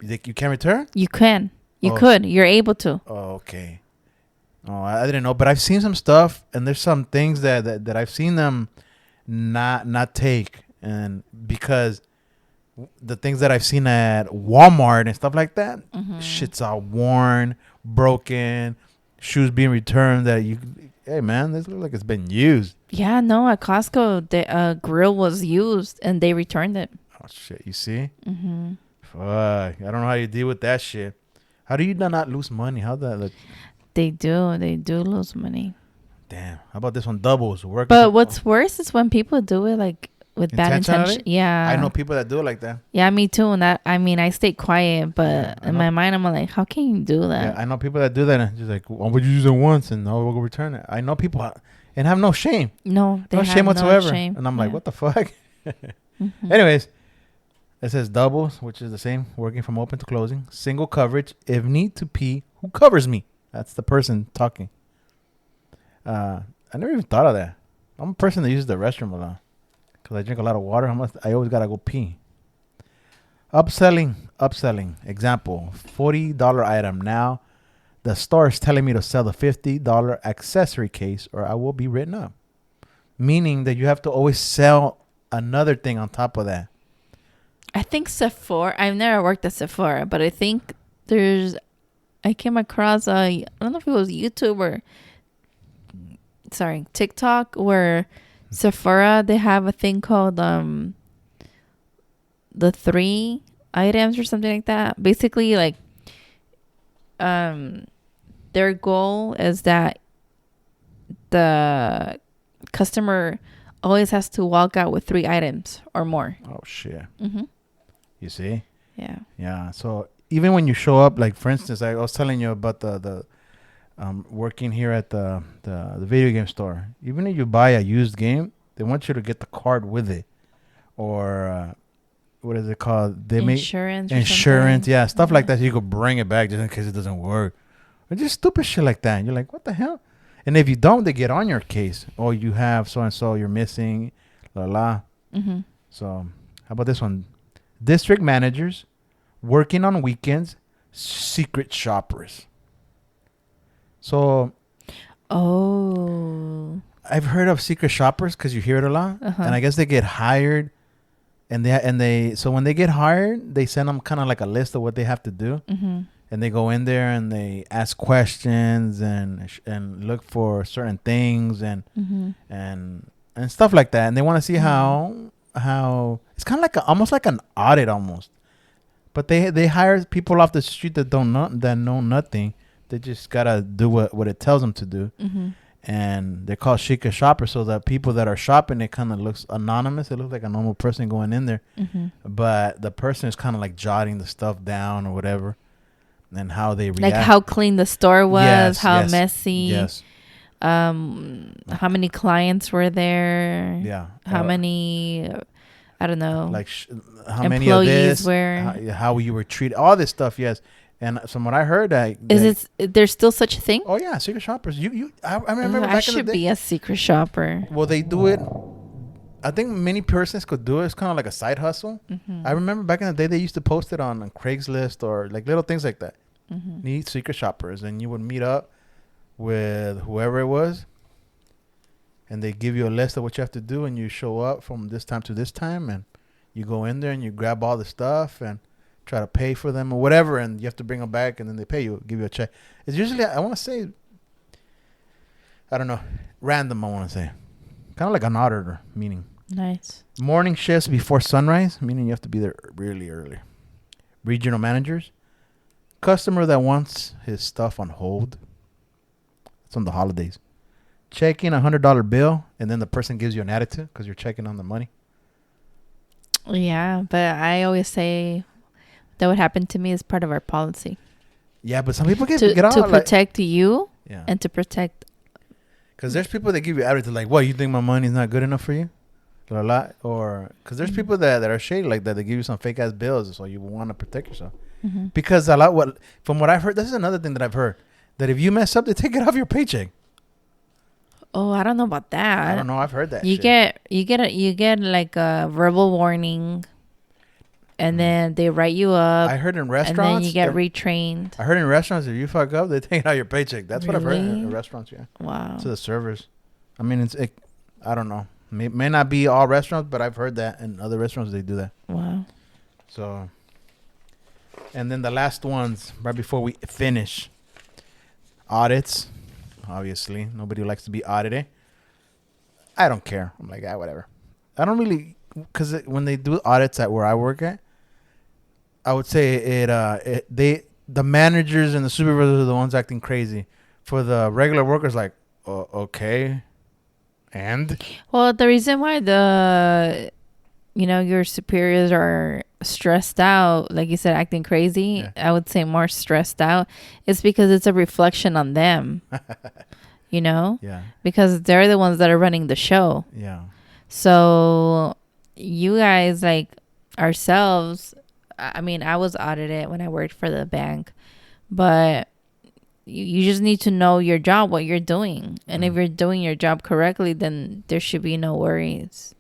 Speaker 2: You can return?
Speaker 3: You can. You could. You're able to.
Speaker 2: Oh, okay. Oh, I didn't know. But I've seen some stuff, and there's some things that I've seen them not take. And because the things that I've seen at Walmart and stuff like that, shit's all worn, broken, shoes being returned that hey, man, this looks like it's been used.
Speaker 3: Yeah, no, at Costco, the grill was used and they returned it.
Speaker 2: Oh, shit. You see? Mm-hmm. Fuck. I don't know how you deal with that shit. How do you not lose money? How that look?
Speaker 3: They do. They do lose money.
Speaker 2: Damn. How about this one? Doubles.
Speaker 3: But what's worse is when people do it like with bad intention. Yeah.
Speaker 2: I know people that do it like that.
Speaker 3: Yeah, me too. And I stay quiet, but in my mind, I'm like, how can you do that?
Speaker 2: Yeah, I know people that do that. And just like, well, would you use it once and I'll go return it? I know people and have no shame.
Speaker 3: No, they have
Speaker 2: shame whatsoever.
Speaker 3: No shame.
Speaker 2: And I'm like, what the fuck? Anyways, it says doubles, which is the same, working from open to closing. Single coverage. If need to pee, who covers me? That's the person talking. I never even thought of that. I'm a person that uses the restroom a lot. Because I drink a lot of water. I always got to go pee. Upselling. Example, $40 item. Now, the store is telling me to sell the $50 accessory case or I will be written up. Meaning that you have to always sell another thing on top of that.
Speaker 3: I think Sephora, I've never worked at Sephora, but I think I came across I don't know if it was YouTube or TikTok where Sephora, they have a thing called the 3 items or something like that. Basically, like their goal is that the customer always has to walk out with 3 items or more.
Speaker 2: Oh shit.
Speaker 3: Mm-hmm.
Speaker 2: You see?
Speaker 3: Yeah.
Speaker 2: Yeah. So even when you show up, like for instance, I was telling you about the working here at the video game store. Even if you buy a used game, they want you to get the card with it, or what is it called? They
Speaker 3: insurance.
Speaker 2: make
Speaker 3: Or
Speaker 2: insurance,
Speaker 3: something.
Speaker 2: yeah, stuff like that. So you could bring it back just in case it doesn't work. Or just stupid shit like that. And you're like, what the hell? And if you don't, they get on your case. Oh, you have so and so. You're missing. La la.
Speaker 3: Mm-hmm.
Speaker 2: So, how about this one? District managers working on weekends, secret shoppers. So,
Speaker 3: Oh.
Speaker 2: I've heard of secret shoppers because you hear it a lot,
Speaker 3: Uh-huh.
Speaker 2: and I guess they get hired, and they so when they get hired, they send them kind of like a list of what they have to do,
Speaker 3: Mm-hmm.
Speaker 2: and they go in there and they ask questions and look for certain things and
Speaker 3: Mm-hmm.
Speaker 2: and stuff like that, and they want to see how it's kind of like almost like an audit almost, but they hire people off the street that know nothing. They just gotta do what it tells them to do.
Speaker 3: Mm-hmm.
Speaker 2: And they're called Chica shoppers, so that people that are shopping, it kind of looks anonymous. It looks like a normal person going in there,
Speaker 3: Mm-hmm.
Speaker 2: but the person is kind of like jotting the stuff down or whatever, and how they react.
Speaker 3: Like how clean the store was,
Speaker 2: Yes,
Speaker 3: how
Speaker 2: yes,
Speaker 3: messy.
Speaker 2: Yes.
Speaker 3: How many clients were there?
Speaker 2: Yeah.
Speaker 3: How many? I don't know.
Speaker 2: Like how many of
Speaker 3: employees
Speaker 2: this?
Speaker 3: were?
Speaker 2: How you were treated? All this stuff. Yes. And from what I heard,
Speaker 3: Is it? There's still such a thing?
Speaker 2: Oh yeah, secret shoppers. I remember
Speaker 3: I
Speaker 2: back in the
Speaker 3: should
Speaker 2: day.
Speaker 3: be a secret shopper.
Speaker 2: Well, they do it. I think many persons could do it. It's kind of like a side hustle.
Speaker 3: Mm-hmm.
Speaker 2: I remember back in the day they used to post it on Craigslist or like little things like that.
Speaker 3: Mm-hmm.
Speaker 2: Need secret shoppers, and you would meet up with whoever it was, and they give you a list of what you have to do, and you show up from this time to this time, and you go in there and you grab all the stuff and try to pay for them or whatever, and you have to bring them back, and then they pay you, give you a check. It's usually, I want to say, I don't know, random. I want to say, kind of like an auditor, meaning
Speaker 3: Nice.
Speaker 2: morning shifts before sunrise, meaning you have to be there really early. Regional managers, customer that wants his stuff on hold. It's on the holidays. Checking $100 bill, and then the person gives you an attitude because you're checking on the money.
Speaker 3: Yeah, but I always say that what happened to me is part of our policy
Speaker 2: Yeah, but some people get
Speaker 3: to
Speaker 2: out like,
Speaker 3: protect you
Speaker 2: yeah,
Speaker 3: and to protect.
Speaker 2: because there's people that give you attitude like, "What, you think my money's not good enough for you?" Or a lot, or because there's people that are shady like that. They give you some fake ass bills, so you want to protect yourself.
Speaker 3: Mm-hmm.
Speaker 2: Because from what I've heard, this is another thing that I've heard, that if you mess up, they take it off your paycheck.
Speaker 3: Oh, I don't know about that.
Speaker 2: I don't know. I've heard that.
Speaker 3: You
Speaker 2: shit.
Speaker 3: you get like a verbal warning, and then they write you up,
Speaker 2: I heard in
Speaker 3: and
Speaker 2: restaurants.
Speaker 3: then you get retrained.
Speaker 2: I heard in restaurants, if you fuck up, they take it out your paycheck. That's what I've heard
Speaker 3: Really?
Speaker 2: in restaurants. Yeah,
Speaker 3: Wow.
Speaker 2: to the servers. I mean, I don't know. May not be all restaurants, but I've heard that in other restaurants they do that.
Speaker 3: Wow.
Speaker 2: So, and then the last ones right before we finish, audits. Obviously, nobody likes to be audited. I don't care. I'm like, whatever. I don't really, because when they do audits at where I work at, I would say the managers and the supervisors are the ones acting crazy. For the regular workers, like, okay, and
Speaker 3: Well, the reason why your superiors are stressed out, like you said, acting crazy,
Speaker 2: Yeah.
Speaker 3: I would say more stressed out, is because it's a reflection on them,
Speaker 2: yeah,
Speaker 3: because they're the ones that are running the show.
Speaker 2: yeah,
Speaker 3: So you guys, like ourselves, I mean, I was audited when I worked for the bank, but you just need to know your job, what you're doing. And if you're doing your job correctly, then there should be no worries.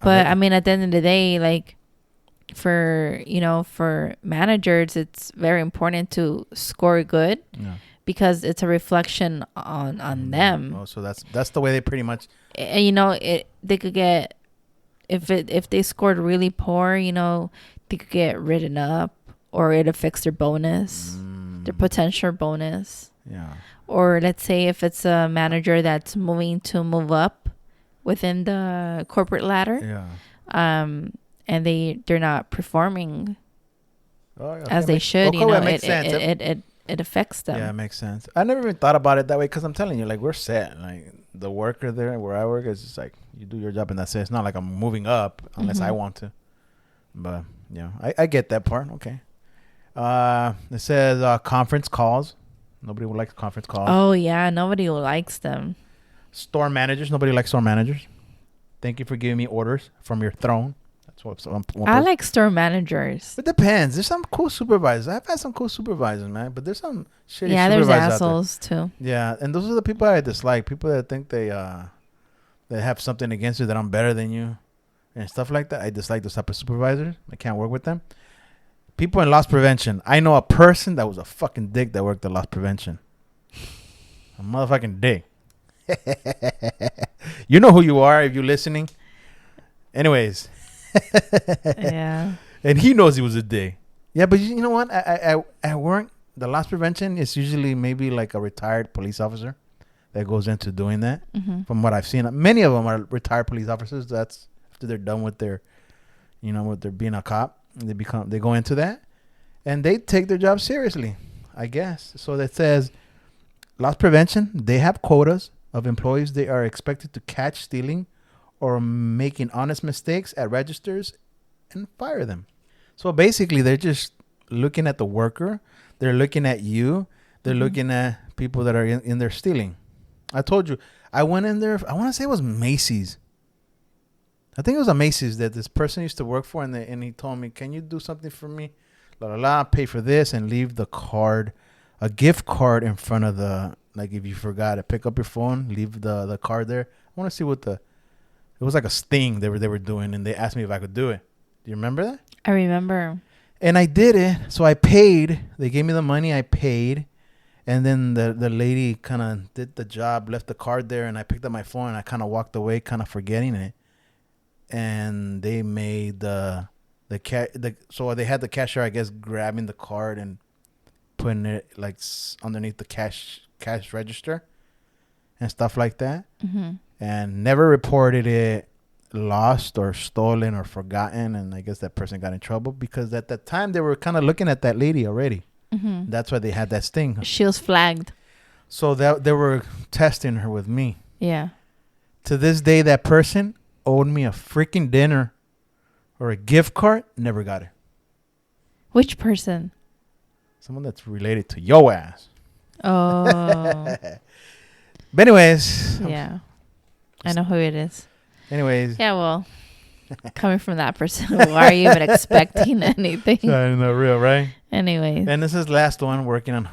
Speaker 3: But I mean, at the end of the day, like for managers, it's very important to score good
Speaker 2: yeah.
Speaker 3: because it's a reflection on them.
Speaker 2: Oh, so that's the way they pretty much.
Speaker 3: And they could get, if they scored really poor, they could get written up, or it affects their bonus, their potential bonus.
Speaker 2: Yeah.
Speaker 3: Or let's say if it's a manager that's moving to move up within the corporate ladder,
Speaker 2: Yeah.
Speaker 3: and they're not performing
Speaker 2: Oh, yeah,
Speaker 3: as they should,
Speaker 2: okay, that makes sense.
Speaker 3: it affects them.
Speaker 2: Yeah, it makes sense. I never even thought about it that way, because I'm telling you, like, we're set. Like, the worker there where I work is just like, you do your job and that's it. It's not like I'm moving up unless I want to. But yeah, I get that part. Okay. It says conference calls. Nobody would like conference calls.
Speaker 3: Oh yeah, nobody likes them.
Speaker 2: Store managers. Nobody likes store managers. Thank you for giving me orders from your throne.
Speaker 3: I like store managers.
Speaker 2: It depends. There's some cool supervisors. I've had some cool supervisors, man. But there's some shitty
Speaker 3: Yeah, there's
Speaker 2: supervisors
Speaker 3: assholes too.
Speaker 2: out there. Yeah, and those are the people I dislike. People that think they have something against you, that I'm better than you, and stuff like that. I dislike those type of supervisors. I can't work with them. People in loss prevention. I know a person that was a fucking dick that worked at loss prevention. A motherfucking dick. You know who you are if you're listening. Anyways.
Speaker 3: Yeah.
Speaker 2: And he knows he was a dick. Yeah, but you know what? I work. The loss prevention is usually maybe like a retired police officer that goes into doing that.
Speaker 3: Mm-hmm.
Speaker 2: From what I've seen, many of them are retired police officers. That's after they're done with their, with their being a cop. They go into that, and they take their job seriously, I guess. So that says loss prevention. They have quotas of employees they are expected to catch stealing or making honest mistakes at registers and fire them. So basically, they're just looking at the worker. They're looking at you. They're looking at people that are in there stealing. I told you, I went in there. I want to say it was Macy's. I think it was a Macy's that this person used to work for, and he told me, "Can you do something for me? La la la, pay for this, and leave the card, a gift card in front of the, like if you forgot to pick up your phone, leave the card there." I want to see what it was like a sting they were doing, and they asked me if I could do it. Do you remember that?
Speaker 3: I remember.
Speaker 2: And I did it. So I paid. They gave me the money. I paid. And then the lady kind of did the job, left the card there, and I picked up my phone, and I kind of walked away, kind of forgetting it. And they made so they had the cashier, I guess, grabbing the card and putting it like underneath the cash register and stuff like that.
Speaker 3: Mm-hmm.
Speaker 2: And never reported it lost or stolen or forgotten. And I guess that person got in trouble because at that time they were kind of looking at that lady already.
Speaker 3: Mm-hmm.
Speaker 2: That's why they had that sting.
Speaker 3: She was flagged.
Speaker 2: So that they were testing her with me.
Speaker 3: Yeah.
Speaker 2: To this day, that person owed me a freaking dinner or a gift card. Never got it.
Speaker 3: Which person?
Speaker 2: Someone that's related to your ass.
Speaker 3: Oh.
Speaker 2: But anyways.
Speaker 3: Yeah. I know who it is.
Speaker 2: Anyways.
Speaker 3: Yeah, well, coming from that person, why are you even expecting anything?
Speaker 2: I know, real, right?
Speaker 3: Anyways.
Speaker 2: And this is last one, working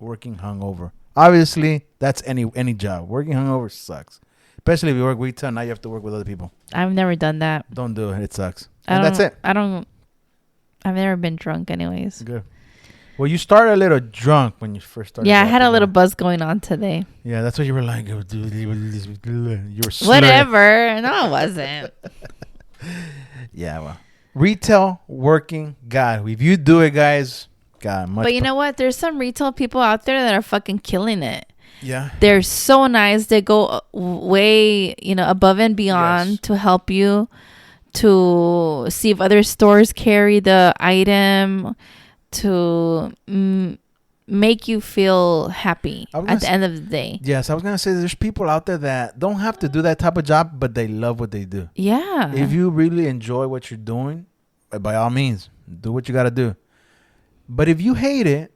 Speaker 2: hungover. Obviously, that's any job. Working hungover sucks. Especially if you work retail, now you have to work with other people.
Speaker 3: I've never done that.
Speaker 2: Don't do it. It sucks. And that's it.
Speaker 3: I've never been drunk anyways.
Speaker 2: Good. Well, you started a little drunk when you first started.
Speaker 3: Yeah, I had a little buzz going on today.
Speaker 2: Yeah, that's what you were like. You were slurring.
Speaker 3: Whatever. No, I wasn't.
Speaker 2: Yeah, well. Retail, working, God. If you do it, guys, God.
Speaker 3: But you know what? There's some retail people out there that are fucking killing it.
Speaker 2: Yeah.
Speaker 3: They're so nice. They go way, above and beyond to help you, to see if other stores carry the item, to make you feel happy at the end of the day.
Speaker 2: Yes, I was going to say there's people out there that don't have to do that type of job, but they love what they do.
Speaker 3: Yeah.
Speaker 2: If you really enjoy what you're doing, by all means, do what you got to do. But if you hate it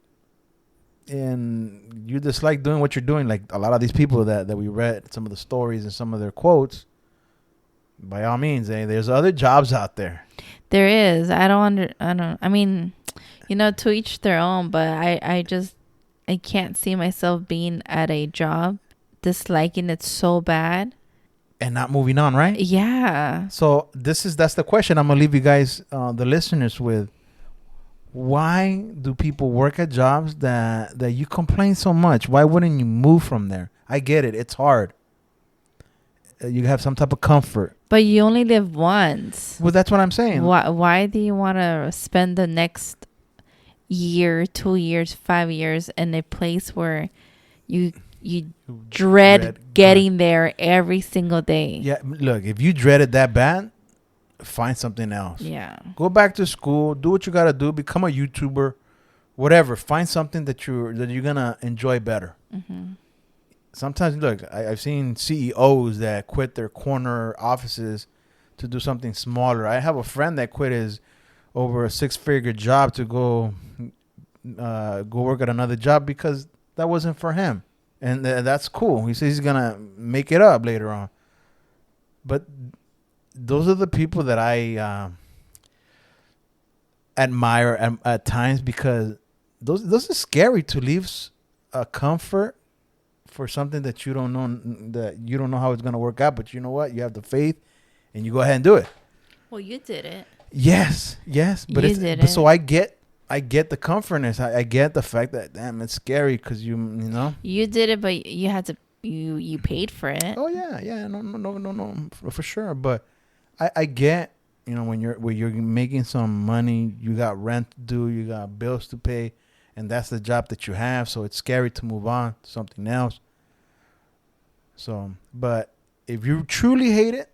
Speaker 2: and you dislike doing what you're doing, like a lot of these people that we read some of the stories and some of their quotes, by all means, there's other jobs out there.
Speaker 3: There is. I mean, to each their own, but I can't see myself being at a job, disliking it so bad.
Speaker 2: And not moving on, right?
Speaker 3: Yeah.
Speaker 2: So that's the question I'm going to leave you guys, the listeners, with. Why do people work at jobs that you complain so much? Why wouldn't you move from there? I get it. It's hard. You have some type of comfort.
Speaker 3: But you only live once.
Speaker 2: Well, that's what I'm saying.
Speaker 3: Why do you want to spend the next year, 2 years, 5 years in a place where you dread getting there every single day?
Speaker 2: Yeah, look, if you dread it that bad, find something else.
Speaker 3: Yeah.
Speaker 2: Go back to school. Do what you got to do. Become a YouTuber. Whatever. Find something that you're going to enjoy better.
Speaker 3: Mm-hmm.
Speaker 2: Sometimes, look, I've seen CEOs that quit their corner offices to do something smaller. I have a friend that quit his over a 6-figure job to go work at another job because that wasn't for him. And that's cool. He says he's going to make it up later on. But those are the people that I admire at times, because those are scary to leave a comfort for something that you don't know how it's going to work out, but you know what, you have the faith and you go ahead and do it.
Speaker 3: Well, you did it.
Speaker 2: Yes, but
Speaker 3: You
Speaker 2: it's
Speaker 3: did
Speaker 2: but
Speaker 3: it.
Speaker 2: so I get the comfortness. I get the fact that, damn, it's scary because you know.
Speaker 3: You did it, but you had to. You paid for it.
Speaker 2: Oh yeah, no, for sure. But I get, when you're making some money, you got rent to do, you got bills to pay, and that's the job that you have. So it's scary to move on to something else. So, but if you truly hate it,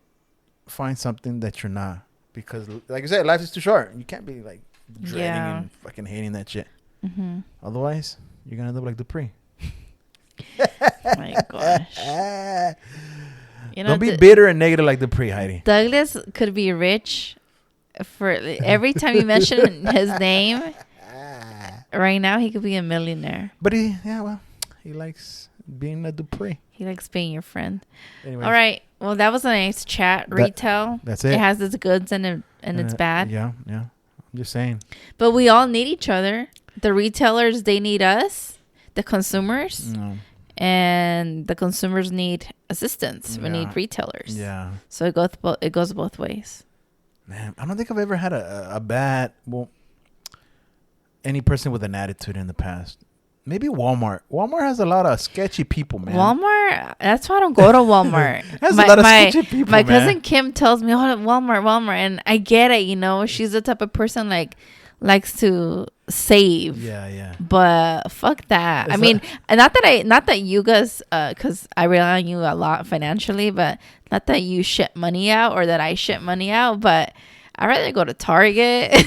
Speaker 2: find something that you're not, because like I said, life is too short. You can't be like dreading and fucking hating that shit.
Speaker 3: Mm-hmm.
Speaker 2: Otherwise, you're gonna end up like Dupree.
Speaker 3: My gosh.
Speaker 2: Don't be bitter and negative like Dupree, Heidi.
Speaker 3: Douglas could be rich for every time you mention his name. Right now, he could be a millionaire.
Speaker 2: But he likes being a Dupree.
Speaker 3: He likes being your friend.
Speaker 2: Anyways,
Speaker 3: All right. Well, that was a nice chat. Retail.
Speaker 2: That's it.
Speaker 3: It has its goods and its bad.
Speaker 2: Yeah. I'm just saying.
Speaker 3: But we all need each other. The retailers, they need us. The consumers.
Speaker 2: No.
Speaker 3: And the consumers need assistance. We need retailers.
Speaker 2: Yeah.
Speaker 3: So it goes both ways.
Speaker 2: Man, I don't think I've ever had a bad, any person with an attitude in the past. Maybe Walmart. Walmart has a lot of sketchy people, man.
Speaker 3: Walmart? That's why I don't go to Walmart.
Speaker 2: Has a lot of sketchy people,
Speaker 3: my
Speaker 2: man.
Speaker 3: cousin Kim tells me, oh, Walmart. And I get it, She's the type of person likes to save.
Speaker 2: Yeah.
Speaker 3: But fuck that. Not that you guys, because I rely on you a lot financially, but not that you ship money out or that I ship money out, but I'd rather go to Target.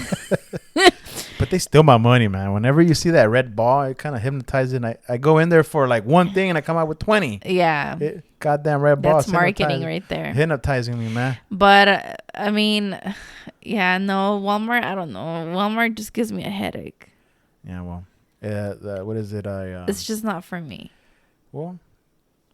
Speaker 2: But they steal my money, man. Whenever you see that red ball, it kind of hypnotizes. And I go in there for like one thing and I come out with 20.
Speaker 3: Yeah.
Speaker 2: Goddamn red ball.
Speaker 3: That's marketing right there.
Speaker 2: Hypnotizing me, man.
Speaker 3: But, yeah, no, Walmart, I don't know. Walmart just gives me a headache.
Speaker 2: Yeah, well, what is it?
Speaker 3: It's just not for me.
Speaker 2: Well,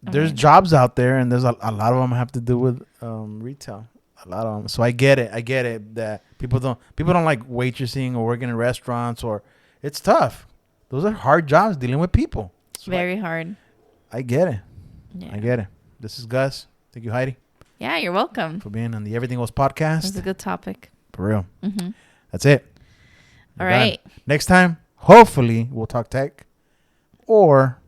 Speaker 2: there's jobs out there, and there's a lot of them have to do with retail. A lot of them. So I get it that people don't like waitressing or working in restaurants, or it's tough. Those are hard jobs dealing with people.
Speaker 3: Very hard.
Speaker 2: I get it.
Speaker 3: Yeah.
Speaker 2: I get it. This is Gus. Thank you, Heidi.
Speaker 3: Yeah, you're welcome.
Speaker 2: For being on the Everything Goes podcast.
Speaker 3: It's a good topic.
Speaker 2: For real.
Speaker 3: Mm-hmm.
Speaker 2: That's it.
Speaker 3: All right.
Speaker 2: Next time, hopefully, we'll talk tech, or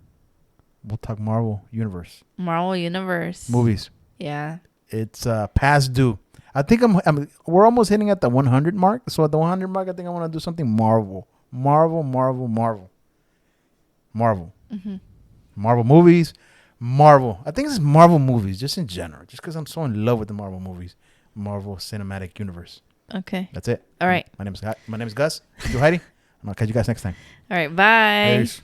Speaker 2: we'll talk Marvel Universe.
Speaker 3: Marvel Universe.
Speaker 2: Movies.
Speaker 3: Yeah.
Speaker 2: It's past due. I think we're almost hitting at the 100 mark. So at the 100 mark, I think I want to do something Marvel. Marvel.
Speaker 3: Mm-hmm.
Speaker 2: Marvel movies. Marvel. I think it's Marvel movies, just in general. Just because I'm so in love with the Marvel movies. Marvel Cinematic Universe.
Speaker 3: Okay.
Speaker 2: That's it.
Speaker 3: All right.
Speaker 2: My name is Gus. Thank you, Heidi. And I'll catch you guys next time.
Speaker 3: All right. Bye.
Speaker 2: Peace.